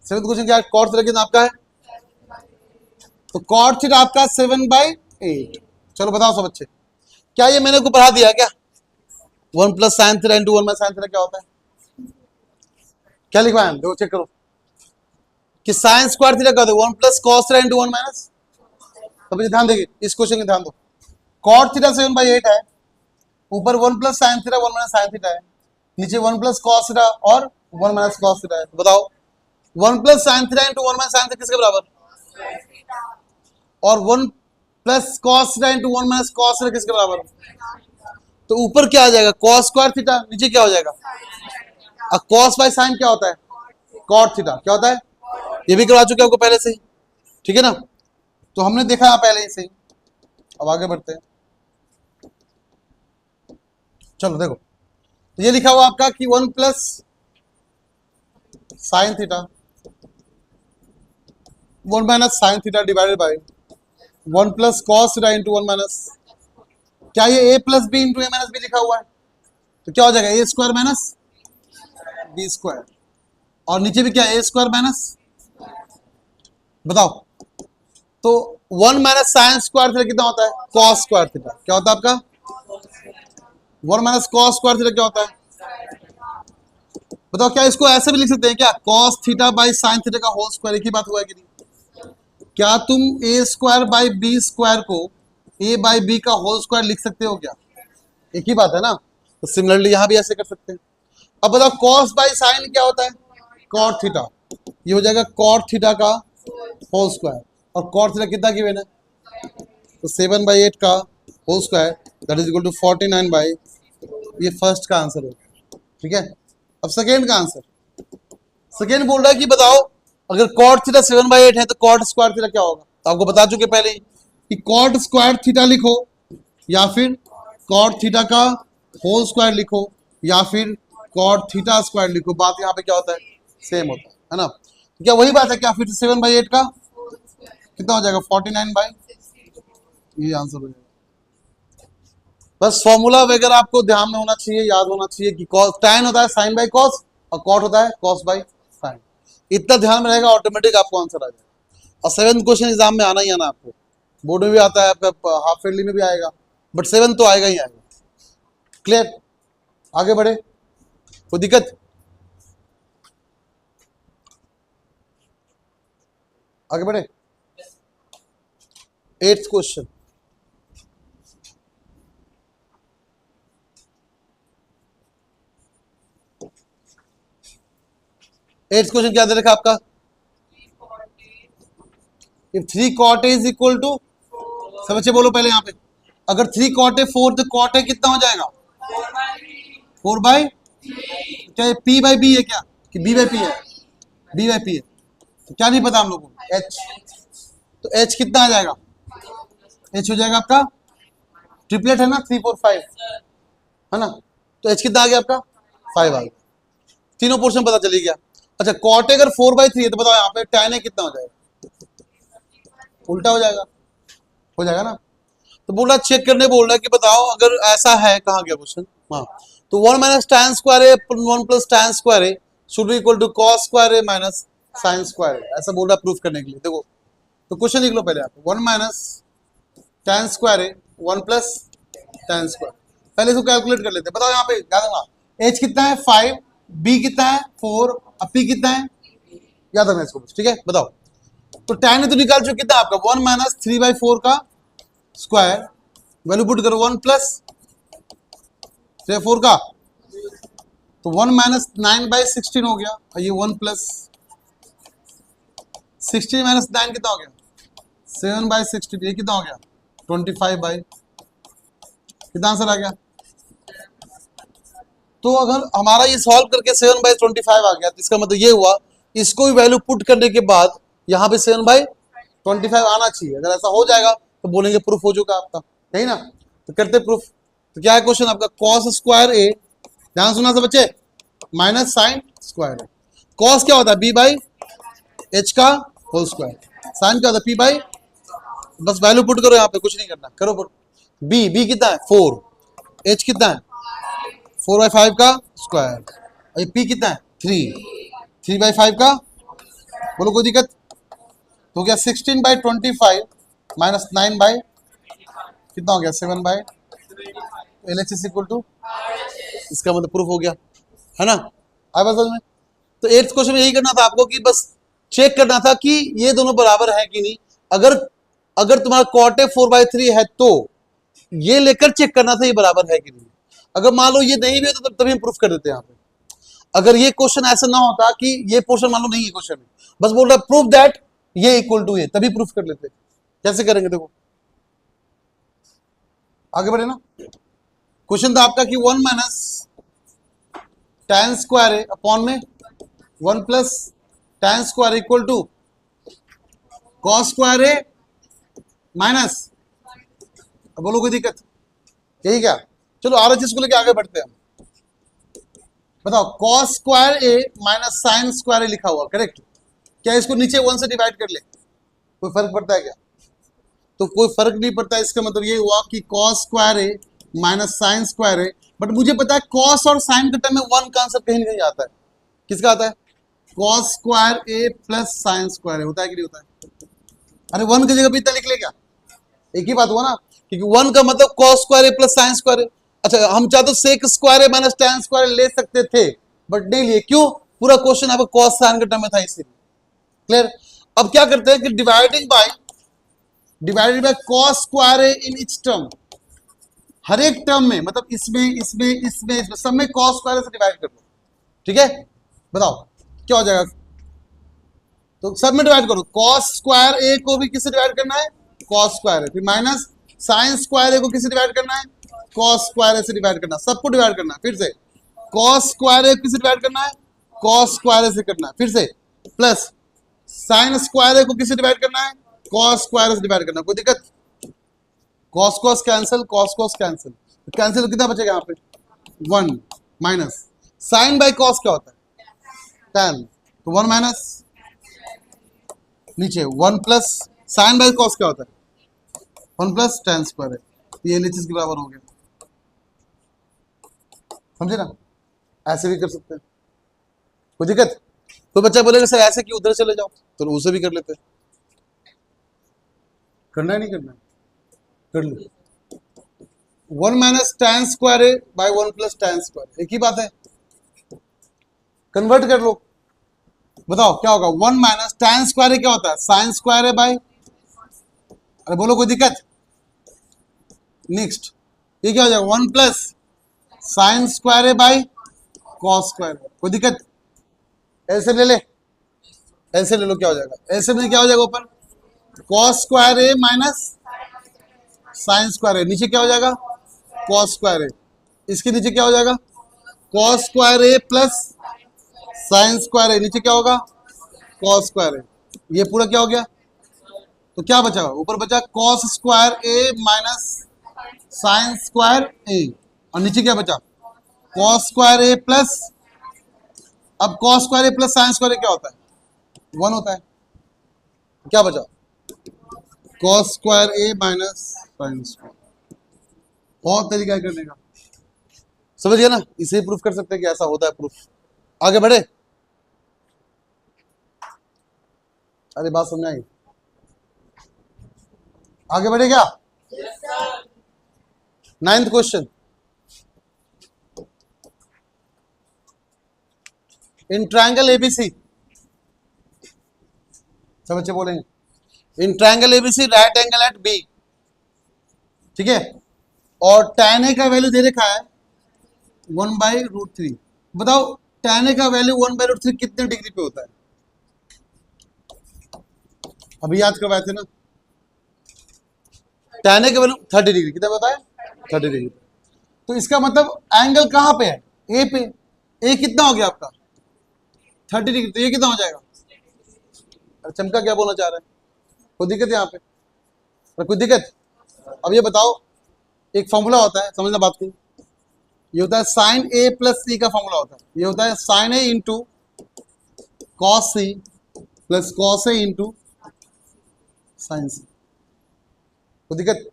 7th क्वेश्चन क्या है? कॉट थीटा कितना आपका है? तो कॉट थीटा आपका 7/8। चलो बताओ सब बच्चे, क्या ये मैंने को पढ़ा दिया क्या? 1 plus sine theta into 1 minus sine theta क्या होता है? क्या लिखवाया? देखो चेक करो कि साइन स्क्वायर थीटा क्या होता है? 1 plus cos theta into 1 minus. तो मुझे ध्यान देंगे, इस क्वेश्चन में ध्यान दो। कॉट थीटा 7/8 है, ऊपर 1 plus sine theta 1 minus sine theta है, नीचे 1 प्लस कॉस थीटा और 1 माइनस कॉस थीटा है। तो बताओ 1 plus sine theta into 1 minus sine theta किसके बराबर? और 1 plus cos theta into 1 minus cos theta किसके बराबर? तो ऊपर क्या आ जाएगा? कॉस स्क्वायर थीटा, नीचे क्या हो जाएगा? अब कॉस बाय साइन क्या होता है? Cot theta. क्या होता है? ये भी करवा चुके आपको पहले से ही, ठीक है ना? तो हमने देखा पहले ही से ही। अब आगे बढ़ते हैं। चलो देखो, तो ये लिखा हुआ आपका कि 1 plus sine theta 1 minus sine theta divided by 1 plus cos theta into 1 minus, क्या ये a plus B into A minus B लिखा हुआ है? तो क्या हो जाएगा? A square minus B square, और नीचे भी क्या? ए स्क्वायर माइनस, बताओ तो 1 माइनस साइन स्क्वायर थीटा कितना होता है? Cos square theta. क्या होता है आपका? 1 माइनस कॉस स्क्वायर थीटा क्या होता है? बताओ क्या इसको ऐसे भी लिख सकते हैं क्या? Cos theta by sine theta का होल स्क्वायर। एक ही बात हुआ है कि नहीं? क्या तुम ए स्क्वायर बाई बी स्क्वायर को ए बाई बी का होल स्क्वायर लिख सकते हो क्या? एक ही बात है ना? तो सिमिलरली यहां भी ऐसे कर सकते हैं। अब बताओ कॉस बाई साइन क्या होता है? Cot theta. ये हो जाएगा कॉट थीटा का होल स्क्वायर, और कॉट थीटा कितना गिवन है? तो 7/8 का whole square that is equal to 49 ये फर्स्ट का आंसर हो गया। ठीक है, अब सेकेंड का आंसर। सेकेंड बोल रहा है कि बताओ अगर कॉट थीटा 7/8 है तो कॉट स्क्वायर थीटा क्या होगा? तो आपको बता चुके पहले ही कि कॉट स्क्वायर थीटा लिखो या फिर कॉट थीटा का होल स्क्वायर लिखो या फिर कॉट थीटा स्क्वायर लिखो, बात यहाँ पे क्या होता है, सेम होता है ना। तो क्या वही बात है क्या, फिर 7/8 का कितना हो जाएगा, 49/, ये आंसर हो जाएगा। बस फॉर्मूला वगैरह आपको ध्यान में होना चाहिए, याद होना चाहिए कि कॉस tan होता है sin बाई कॉस और कॉट होता है cos बाई sin। इतना ध्यान में रहेगा, ऑटोमेटिक आपको आंसर आ जाएगा। और 7th क्वेश्चन एग्जाम में आना ही आना, आपको बोर्ड में भी आता है, आपका हाफ ईयरली में भी आएगा, बट 7 तो आएगा ही आएगा। क्लियर, आगे बढ़े, कोई दिक्कत, आगे बढ़े। 8th क्वेश्चन, क्या दे रखा आपका, if 3 cot a is equal to, सब बच्चे बोलो पहले यहाँ पे, अगर 3 cot a 4 तो cot a कितना हो जाएगा, 4/, क्या p बाई बी है क्या, कि b बाई p है, b बाई p है, तो क्या नहीं पता हम लोगों को, h, तो h कितना आ जाएगा, h हो जाएगा आपका, ट्रिपलेट है ना 3 4 5 है ना, तो h कितना आ गया आपका 5 आ गया, तीनों पोर्शन पता चली गया। अच्छा cot अगर 4/3 है तो बताओ यहाँ पे tan a कितना हो जाएगा, उल्टा हो जाएगा ना। तो बोल रहा चेक करने, बोल रहा है कि बताओ अगर ऐसा है, कहाँ गया क्वेश्चन, हाँ, तो 1 - tan square a 1 + tan square a should be equal to cos square A minus sin square a, ऐसा बोल रहा प्रूफ करने के लिए। देखो तो क्वेश्चन लिख लो पहले आप, 1 - tan square a 1 + tan square, पहले इसको कैलकुलेट कर लेते हैं। बताओ यहाँ पे याद रखना, h कितना है 5, b कितना है 4, अब p कितना है, याद रखना इसको, ठीक है। बताओ तो tan तो निकाल चुके, कितना आपका 1 - 3/4 का स्क्वायर, वैल्यू पुट करो 1 + 3/4 का, तो 1 - 9/16 हो गया, और ये 1 + 16 - 9 कितना हो गया, 7/16, ये कितना हो गया 25/, कितना आंसर आ गया। तो अगर हमारा ये सॉल्व करके 7/25 आ गया, तो इसका मतलब ये हुआ इसको भी वैल्यू पुट करने के बाद यहाँ पे 7/25 आना चाहिए। अगर ऐसा हो जाएगा तो बोलेंगे प्रूफ हो चुका आपका, नहीं ना, तो करते प्रूफ। तो क्या है क्वेश्चन आपका, cos स्क्वायर ए, ध्यान सुना सब बच्चे, माइनस sin स्क्वायर ए, cos क्या होता है b/h का होल स्क्वायर, sin क्या होता है p/, बस वैल्यू पुट करो यहाँ पे, कुछ नहीं करना, करो पुट, b कितना है 4, h कितना है 4/5 का स्क्वायर, और p कितना है 3/5 का, बोलो कोई दिक्कत, तो क्या 16/25 माइनस 9/, कितना हो गया 7/, LHS इक्वल टू, इसका मतलब प्रूफ हो गया, है ना, आया बात समझ में। तो 8th क्वेश्चन में यही करना था आपको कि बस चेक करना था कि ये दोनों बराबर है कि नहीं। अगर तुम्हारा cot a 4/3 है तो ये लेकर चेक करना था ये बराबर है कि नहीं। अगर मान लो ये नहीं भी है तो तभी हम प्रूफ कर देते हैं यहाँ पे। अगर ये क्वेश्चन ऐसा ना होता कि ये पोर्शन मान लो नहीं है क्वेश्चन में, बस बोल रहा प्रूफ दैट ये इक्वल टू ये, तभी प्रूफ कर लेते। कैसे करेंगे देखो, आगे बढ़े ना। क्वेश्चन था आपका कि 1 - tan स्क्वायर ए अपॉन में 1 + tan square equal to cos square A minus, बोलो कोई दिक्कत, यही क्या, चलो RHS को लेके आगे बढ़ते हैं हम। बताओ cos स्क्वायर ए माइनस sin स्क्वायर ए लिखा हुआ करेक्ट, क्या इसको नीचे 1 से डिवाइड कर ले, कोई फर्क पड़ता है क्या, तो कोई फर्क नहीं पड़ता। इसका मतलब ये हुआ कि cos square A minus sin square A, but मुझे पता है cos और sin के टर्म में 1 का आंसर कहीं नहीं आता है, किसका आता है, cos स्क्वायर ए प्लस sin स्क्वायर ए, होता है कि नहीं होता है, अरे 1 की जगह पे इतना लिख ले क्या, एक ही बात हुआ ना, क्योंकि 1 का मतलब cos स्क्वायर ए प्लस sin स्क्वायर ए। अच्छा हम चाहते तो sec स्क्वायर ए माइनस tan स्क्वायर ले सकते थे, बट नहीं लिए, क्यों, पूरा क्वेश्चन आपको cos sin के टर्म में था इसीलिए। क्लियर, अब क्या करते हैं कि divided by cos square a in each term, हर एक टर्म में, मतलब इसमें सब में cos स्क्वायर से डिवाइड कर दो, ठीक है। बताओ क्या हो जाएगा, तो सब में डिवाइड करो, cos स्क्वायर ए को भी किससे डिवाइड करना है, cos स्क्वायर ए, फिर माइनस sin स्क्वायर ए को किससे डिवाइड करना है, cos स्क्वायर ए से डिवाइड करना, सबको डिवाइड करना, फिर से cos स्क्वायर ए किससे डिवाइड करना है, cos स्क्वायर ए से करना है, फिर से प्लस sin स्क्वायर ए को किससे डिवाइड करना है, cos स्क्वायर ए से डिवाइड करना, कोई दिक्कत, cos cos cancel, cos cos cancel, cancel कितना बचेगा यहाँ पे 1 माइनस साइन बाय कॉस क्या होता है 10, तो 1 माइनस नीचे 1 प्लस साइन बाय कॉस क्या होता है 1 प्लस tan स्क्वायर है, तो ये LHS के बराबर हो गया। समझे ना, ऐसे भी कर सकते हैं, कोई दिक्कत। तो बच्चा बोलेगा सर ऐसे कि उधर चले जाओ, तो उसे भी कर लेते हैं। करना है नहीं करना है? कर लो 1 माइनस tan स्क्वायर है बाय 1 प्लस tan स्क्वायर, एक ही बात है, कन्वर्ट कर लो। बताओ क्या होगा 1 माइनस tan स्क्वायर है क्या होता है साइन स्क्वायर है बाय, अरे बोलो कोई दिक्कत। नेक्स्ट ये क्या हो जाएगा 1 प्लस साइन स्क्वायर है बाय कॉस स्क्वायर, कोई दिक्कत। ऐसे ले ले, ऐसे ले लो, क्या हो जाएगा ऐसे में क्या हो जाएगा ऊपर कॉस स्क्वायर है माइनस साइन स्क्वायर है, नीचे क्या हो जाएगा कॉस स्क्वायर है, इसके नीचे क्या हो जाएगा कॉस स्क्वायर है प्लस साइन स्क्वायर है, नीचे क्या होगा कॉस स्क्वायर है, ये पूरा क्या हो गया, तो क्या बचा ऊपर बचा कॉस स्क्वायर ए माइनस साइन स्क्वायर ए, और नीचे क्या बचा कॉस स्क्वायर ए प्लस, अब कॉस स्क्वायर ए प्लस साइन स्क्वायर ए क्या होता है 1 होता है, क्या बचा कॉस स्क्वायर ए माइनस साइन स्क्वायर। बहुत तरीका है करने का, समझ गया ना, इसे प्रूफ कर सकते हैं कि ऐसा होता है प्रूफ। आगे बढ़े, अरे बात समझ आई, आगे बढ़े क्या। 9th क्वेश्चन, इन ट्रायंगल एबीसी, सब बच्चे बोलेंगे in triangle ABC right angle at B, ठीक है, और tan a का वैल्यू दे रखा है 1/√3। बताओ tan a का वैल्यू 1/√3 कितने डिग्री पे होता है, अभी याद करवाए थे ना, tan a का वैल्यू 30 डिग्री, कितना होता है 30 डिग्री। तो इसका मतलब एंगल कहां पे है ए पे, ए कितना हो गया आपका 30 डिग्री, तो ये कितना हो जाएगा, अरे चमका क्या बोलना चाह रहा है, कोई दिक्कत यहाँ पे, अरे कोई दिक्कत। अब ये बताओ एक फॉर्मूला होता है, समझना बात को, ये होता है साइन ए प्लस सी का फॉर्मूला होता है, ये होता है sine a into cos c plus cos a into sine c, कोई दिक्कत।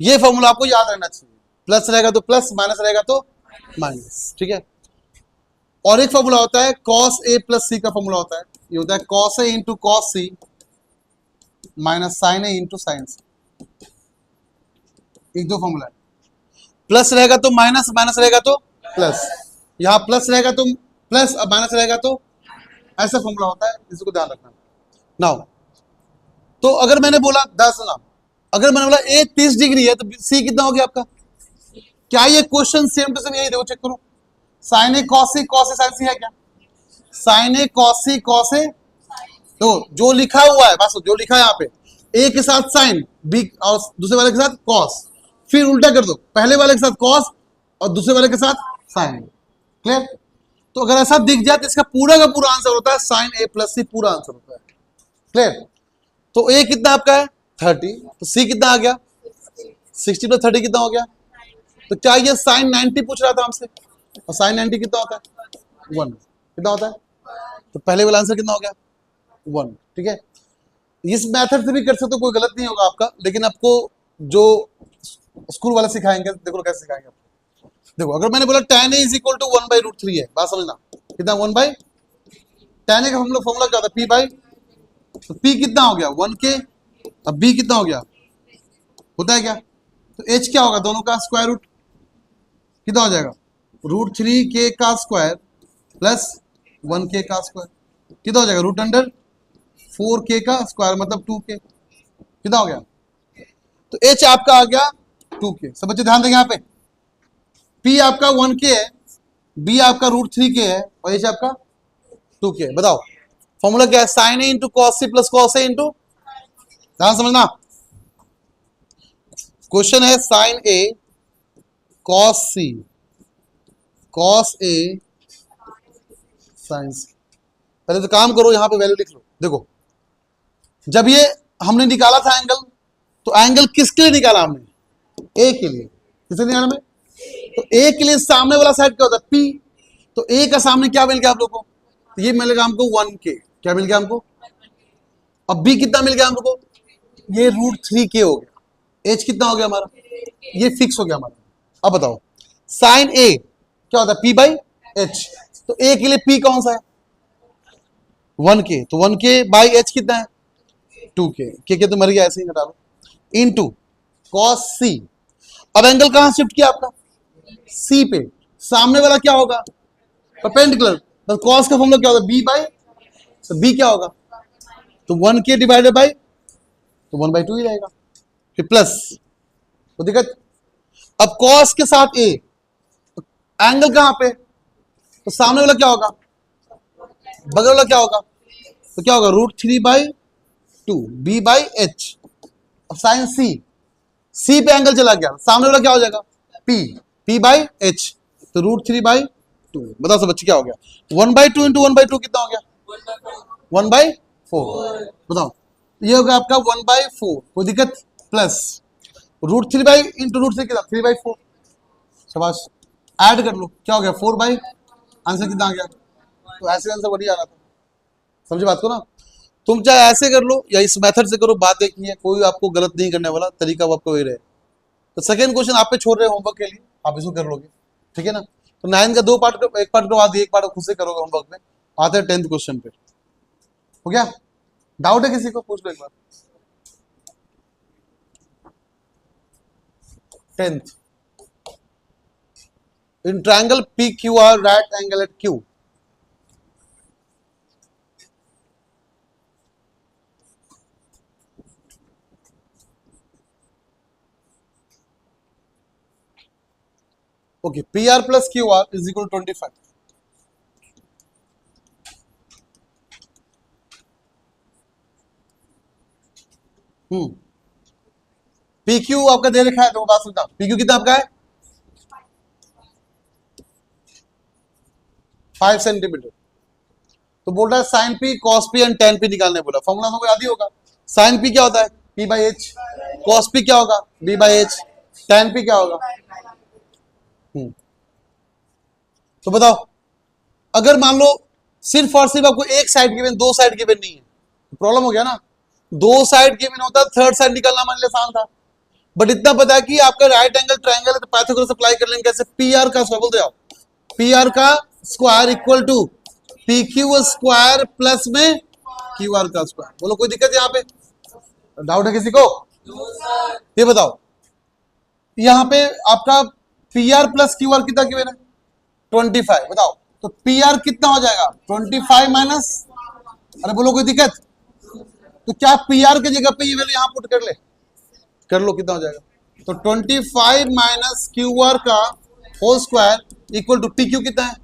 ये फॉर्मूला आपको याद रहना चाहिए, प्लस रहेगा तो प्लस, माइनस रहेगा तो माइनस, ठीक है। और एक फॉर्मूला होता है कॉस ए प्लस सी का फॉर्मूला होता है, ये होता है cos a into cos C minus sign a into sine सी, एक दो फॉर्मूला है, प्लस रहेगा तो माइनस, माइनस रहेगा तो प्लस, यहाँ प्लस रहेगा तो प्लस, अब माइनस रहेगा तो, ऐसा फॉर्मूला होता है, इसको ध्यान रखना। नाउ तो अगर मैंने बोला 10 ना, अगर मैंने बोला ए 30 डिग्री है तो सी कितना हो गया आपका, क्या ये क्वेश्चन सेम टू सेम यही, देखो चेक करो, sign a cos C sign सी है क्या, साइन ए कॉस सी, तो जो लिखा हुआ है बस, जो लिखा है यहाँ पे ए के साथ साइन, बी और दूसरे वाले के साथ कॉस, फिर उल्टा कर दो, पहले वाले के साथ कॉस और दूसरे वाले के साथ साइन, क्लियर। तो अगर ऐसा दिख जाए तो इसका पूरा का पूरा आंसर होता है साइन ए प्लस सी, पूरा आंसर होता है, क्लियर। तो ए कितना आपका है 30, तो सी कितना आ गया 60 प्लस 30 कितना हो गया, तो क्या ये साइन 90 पूछ रहा था हमसे, और साइन 90 कितना होता है 1, कितना होता है, तो पहले वाला आंसर कितना हो गया 1, ठीक है। इस मेथड से भी कर सकते हो, कोई गलत नहीं होगा आपका, लेकिन आपको जो स्कूल वाले सिखाएंगे, देखो कैसे सिखाएंगे आपको। देखो अगर मैंने बोला tan a is equal to 1/√3 है, बात समझना, कितना 1/tan a का हम लोग फॉर्मूला क्या था p बाई, तो p कितना हो गया 1k, अब b कितना हो गया, होता है क्या, तो h क्या होगा, दोनों का स्क्वायर रूट, कितना हो जाएगा √3k का स्क्वायर प्लस 1k का स्क्वायर, कितना हो जाएगा √4k का स्क्वायर मतलब 2k, कितना हो गया, तो h आपका आ गया 2k। सब बच्चे ध्यान देंगे यहाँ पे, p आपका 1k है, b आपका √3k है, और h आपका 2k है। बताओ फॉर्मूला क्या है, sine a into cos c plus cos a into, ध्यान समझना, क्वेश्चन है sine a cos c cos a sine c. पहले तो काम करो, यहां पे वैल्यू लिख लो। देखो जब ये हमने निकाला था एंगल, तो एंगल किसके लिए निकाला हमने, ए के लिए, किसे नहीं आने में? तो ए के लिए सामने वाला साइड क्या होता है? पी। तो ए का सामने क्या मिल गया आप लोग को? तो ये मिलेगा हमको 1k। क्या मिल गया हमको? अब बी कितना मिल गया हम लोग को? ये √3k हो गया। एच कितना हो गया हमारा? ये फिक्स हो गया हमारा। अब बताओ साइन ए क्या होता है? P by H. तो ए के लिए पी कौन सा है? 1k। तो 1k बाई एच कितना है? 2k। के तो मर गया, ऐसे ही हटा लो। इनटू कॉस सी। अब एंगल कहां शिफ्ट किया आपका? सी पे। सामने वाला क्या होगा? परपेंडिकुलर। तो कॉस का फॉर्मूला क्या होगा? बी बाई, तो बी क्या होगा? तो 1k डिवाइडेड बाई, तो 1/2 ही रहेगा। फिर प्लस, तो दिक्कत। अब कॉस के साथ ए, तो एंगल कहां पे? तो सामने वाला क्या होगा? बगल वाला क्या होगा? तो क्या होगा? √3/2 बी बाई एच। अब साइन सी, सी पे एंगल चला गया, सामने वाला क्या हो जाएगा? P, P by H. तो √3/2। बताओ सब बच्चे क्या हो गया? 1/2 इंटू 1/2 कितना हो गया? 1/4। बताओ ये होगा आपका 1/4। कोई दिक्कत? प्लस √3 इंटू √3 कितना? 3/4। शाबाश, ऐड कर लो, क्या हो गया? 4 आंसर कितना आ गया? तो ऐसे आंसर बढ़िया आ रहा था। समझे बात को ना? तुम चाहे ऐसे कर लो या इस मेथड से करो, बात एक ही है, कोई आपको गलत नहीं करने वाला, तरीका आपको वही रहे। तो सेकंड क्वेश्चन आप पे छोड़ रहे होमवर्क के लिए, आप इसको कर लोगे, ठीक है ना? तो 9 का 2 पार्ट, एक पार्ट करवा दिए, एक पार्ट खुद से करोगे होमवर्क में। आते हैं 10th क्वेश्चन पे। हो गया? डाउट है किसी को? पूछ लो एक बार। 10th, in triangle PQR right angle at Q, okay, PR plus QR is equal to 25. PQ आपका दे रखा है, तो बात सुनता। PQ कितना आपका है? 5 सेंटीमीटर। तो बोल रहा है sine P, cos P and tan P निकालने बोला। फॉर्मूला तो याद ही होगा। साइन पी क्या होता है? P by H. Cos P क्या होगा? B by H. Tan P क्या होगा? तो बताओ, अगर मान लो सिर्फ और सिर्फ आपको एक साइड गिवन, दो साइड गिवन नहीं है, तो प्रॉब्लम हो गया ना। दो साइड गिवन होता, थर्ड साइड निकालना मान लिया आसान था। बट इतना पता है कि आपका राइट एंगल ट्रायंगल है, तो पाइथागोरस अप्लाई कर लेंगे कैसे? पी आर का स्क्वायर, बोलते आओ, पी आर का square equal to P Q square plus में क्यू आर का स्क्वायर। बोलो कोई दिक्कत यहाँ पे? डाउट है किसी को? ये बताओ, यहाँ पे आपका P R plus Q are कितना गिवन है? 25। बताओ तो पी आर कितना हो जाएगा? 25 माइनस, अरे बोलो कोई दिक्कत? तो क्या पी आर की जगह पे ये वैल्यू यहाँ पुट कर ले? कर लो, कितना हो जाएगा? तो 25 माइनस क्यू आर का whole square equal to P Q कितना है?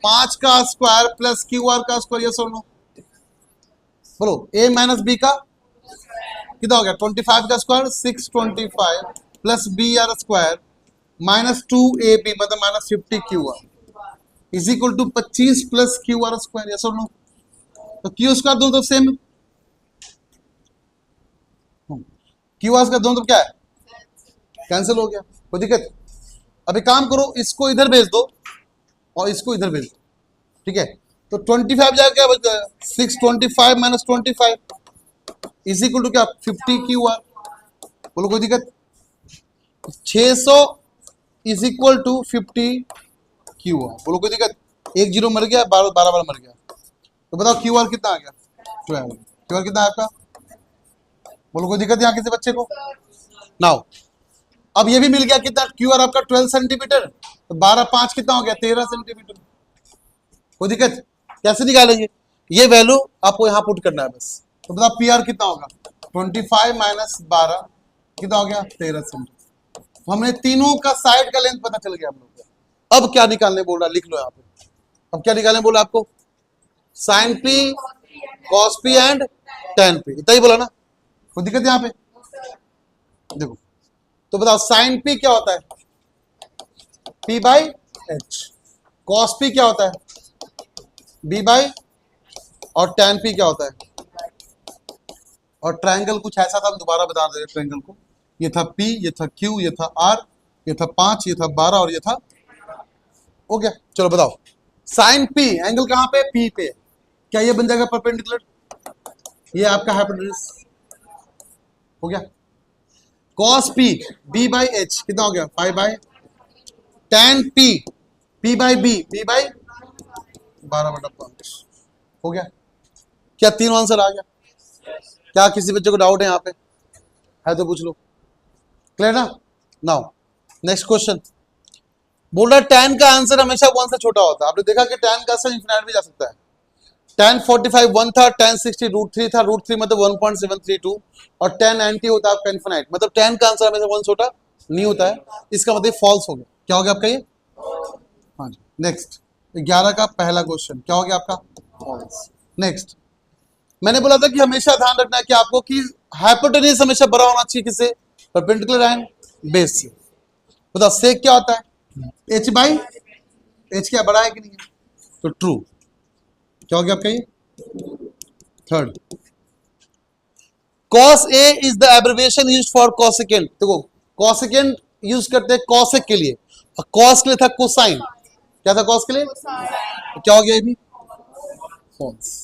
5 का स्क्वायर प्लस क्यू आर का स्क्वायर। यस और नो? बोलो ए माइनस बी का कितना हो गया? 25 का square 625 plus B R square minus 2ab मतलब minus 50 Q R is equal to 25 plus Q R square. Yes और नो? तो क्यू स्क्वायर दोनों तरफ सेम, क्यू आर स्क्वायर दोनों तरफ क्या है? कैंसिल हो गया। कोई दिक्कत? अभी काम करो, इसको इधर भेज दो और इसको इधर भेज दो, ठीक है? तो 25 जाएगा, क्या बच जाएगा? 625 माइनस 25 इज इक्वल टू क्या? 50 क्यू आर। बोलो कोई दिक्कत? 600 is equal to 50 Q R. बोलो कोई दिक्कत? एक जीरो मर गया, 12 बार मर गया। तो बताओ क्यू आर कितना आ गया? 12। क्यू आर कितना है आपका? बोलो कोई दिक्कत यहाँ किसी बच्चे को? नाउ अब ये भी मिल गया, कितना क्यू आर आपका? 12 सेंटीमीटर। तो 12 5 कितना हो गया? 13 सेंटीमीटर। कोई दिक्कत? कैसे निकालेंगे? ये वैल्यू आपको यहाँ पुट करना है बस। तो बताओ पी आर कितना होगा? 25 माइनस 12 कितना हो गया? 13 सेंटीमीटर। तो हमने तीनों का साइड का लेंथ पता चल गया हम लोग को। अब क्या निकालने बोल रहा? लिख लो यहाँ पे। अब क्या निकालने बोला आपको? Sine P, cos P and tan P, इतना ही बोला ना? कोई दिक्कत यहाँ पे? देखो तो बताओ साइन पी क्या होता है? P by H. Cos P क्या होता है? बी बाई, और टेन पी क्या होता है? और ट्रायंगल कुछ ऐसा था, हम दोबारा बता दे रहे ट्रायंगल को। ये था पी, ये था क्यू, ये था आर, ये था 5, ये था 12 और ये था, हो गया। चलो बताओ, साइन पी एंगल कहां पे, पी पे, क्या ये बन जाएगा परपेंडिकुलर, ये आपका हाइपोटेन्यूज हो गया। Cos P B by H कितना हो गया 5/, tan P P by B P by 12/5 हो गया। क्या तीनों आंसर आ गया? क्या किसी बच्चे को डाउट है यहाँ पे? है तो पूछ लो। क्लियर ना? नाउ नेक्स्ट क्वेश्चन बोल रहा है tan का आंसर हमेशा 1 से छोटा होता है। आपने देखा कि tan का आंसर इंफिनिट भी जा सकता है। tan 45 1 था, tan 60 √3 था, √3 मतलब 1.732 और tan 90 होता है आपका इनफिनिट, मतलब tan का आंसर हमेशा 1 छोटा नहीं होता है। इसका मतलब फॉल्स हो गया। क्या हो गया आपका ये? हाँ जी। नेक्स्ट 11 का पहला क्वेश्चन क्या हो गया आपका? फॉल्स। नेक्स्ट मैंने बोला था कि हमेशा ध्यान रखना है कि आपको कि हाइपोटेन्यूज हमेशा बड़ा होना चाहिए किससे? परपेंडिकुलर एंड बेस से। बताओ सेक क्या होता है? h बाई h क्या बड़ा है कि नहीं है? तो ट्रू। क्या हो गया आपका ये? Third cos a is the abbreviation used for cosecant। देखो cosecant यूज करते हैं cosec के लिए और cos के लिए था कोसाइन। क्या था cos के लिए? तो क्या हो गया ये भी? False.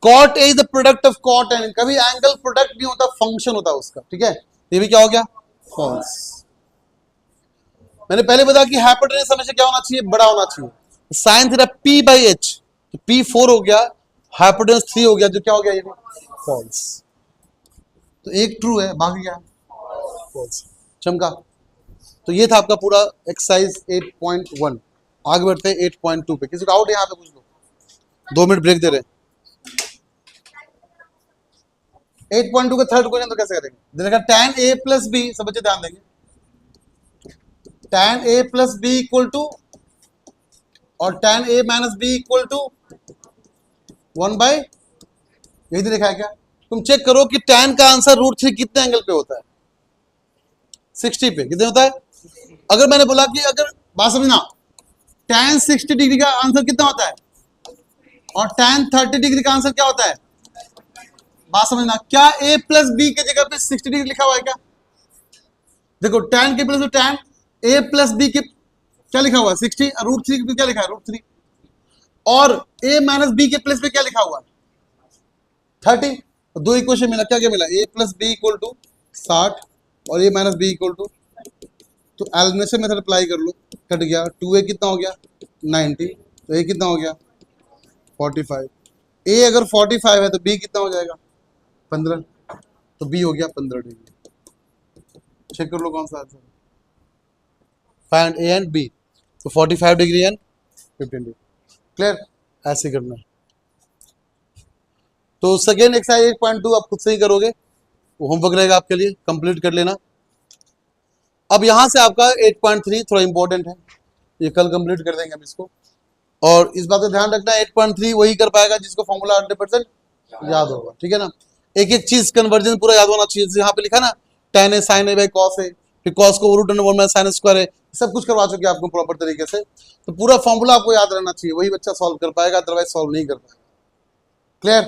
cot a is the product of cot and कभी एंगल प्रोडक्ट नहीं होता, फंक्शन होता है उसका, ठीक है? ये भी क्या हो गया? फॉल्स। मैंने पहले बताया कि हाइपोटेन्यूज हमेशा क्या होना चाहिए? बड़ा होना चाहिए। Sine theta p by h, तो p 4 हो गया, हाइपोटेन्यूज 3 हो गया, जो क्या हो गया ये? फॉल्स। तो एक ट्रू है, बाकी क्या है? फॉल्स। चमका। तो ये था आपका पूरा एक्सरसाइज 8.1। आगे बढ़ते हैं 8.2 पे। किसी को आउट है यहाँ पे? कुछ लो, 2 मिनट ब्रेक दे रहे हैं। 8.2 का थर्ड क्वेश्चन तो कैसे करेंगे? देखा tan a प्लस बी, सब बच्चे ध्यान देंगे। tan a plus B equal to और tan a minus B equal to 1/, यही तो लिखा है क्या? तुम चेक करो कि tan का आंसर √3 कितने एंगल पे होता है? 60 पे। कितने होता है? अगर मैंने बोला कि अगर बात समझना, tan 60 डिग्री का आंसर कितना होता है और tan 30 डिग्री का आंसर क्या होता है? बात समझना, क्या a प्लस बी के जगह पे 60 डिग्री लिखा हुआ है क्या? देखो tan के प्लस में tan, a प्लस बी के क्या लिखा हुआ है? 60, √3 पे क्या लिखा है? √3। और a माइनस बी के प्लस पे क्या लिखा हुआ है? 30। तो दो इक्वेशन मिला, क्या क्या मिला? a plus B equal to 60 और a minus B equal to, तो एलिमिनेशन मेथड अप्लाई कर लो, कट गया। 2a कितना हो गया? 90। तो a कितना हो गया? 45। a अगर 45 है तो b कितना हो जाएगा? 15। तो b हो गया 15 डिग्री। चेक कर लो कौन सा आंसर है। Find a and b। तो 45 डिग्री एंड 15 डिग्री। क्लियर? ऐसे करना है। तो सेकेंड एक्सरसाइज 8.2 आप खुद से ही करोगे, वो होमवर्क रहेगा आपके लिए, कंप्लीट कर लेना। अब यहां से आपका 8.3 थोड़ा इंपॉर्टेंट है, ये कल कंप्लीट कर देंगे हम इसको। और इस बात का ध्यान रखना, 8.3 वही कर पाएगा जिसको फॉर्मूला 100% याद होगा, ठीक है ना? एक एक चीज कन्वर्जन पूरा याद होना चाहिए। जैसे यहाँ पे लिखा ना tan a sin a by cos a, फिर cos को √1 sin स्क्वायर है, सब कुछ करवा चुके आपको प्रॉपर तरीके से। तो पूरा फॉर्मूला आपको याद रहना चाहिए, वही बच्चा सॉल्व कर पाएगा, अदरवाइज सॉल्व नहीं कर पाएगा। क्लियर?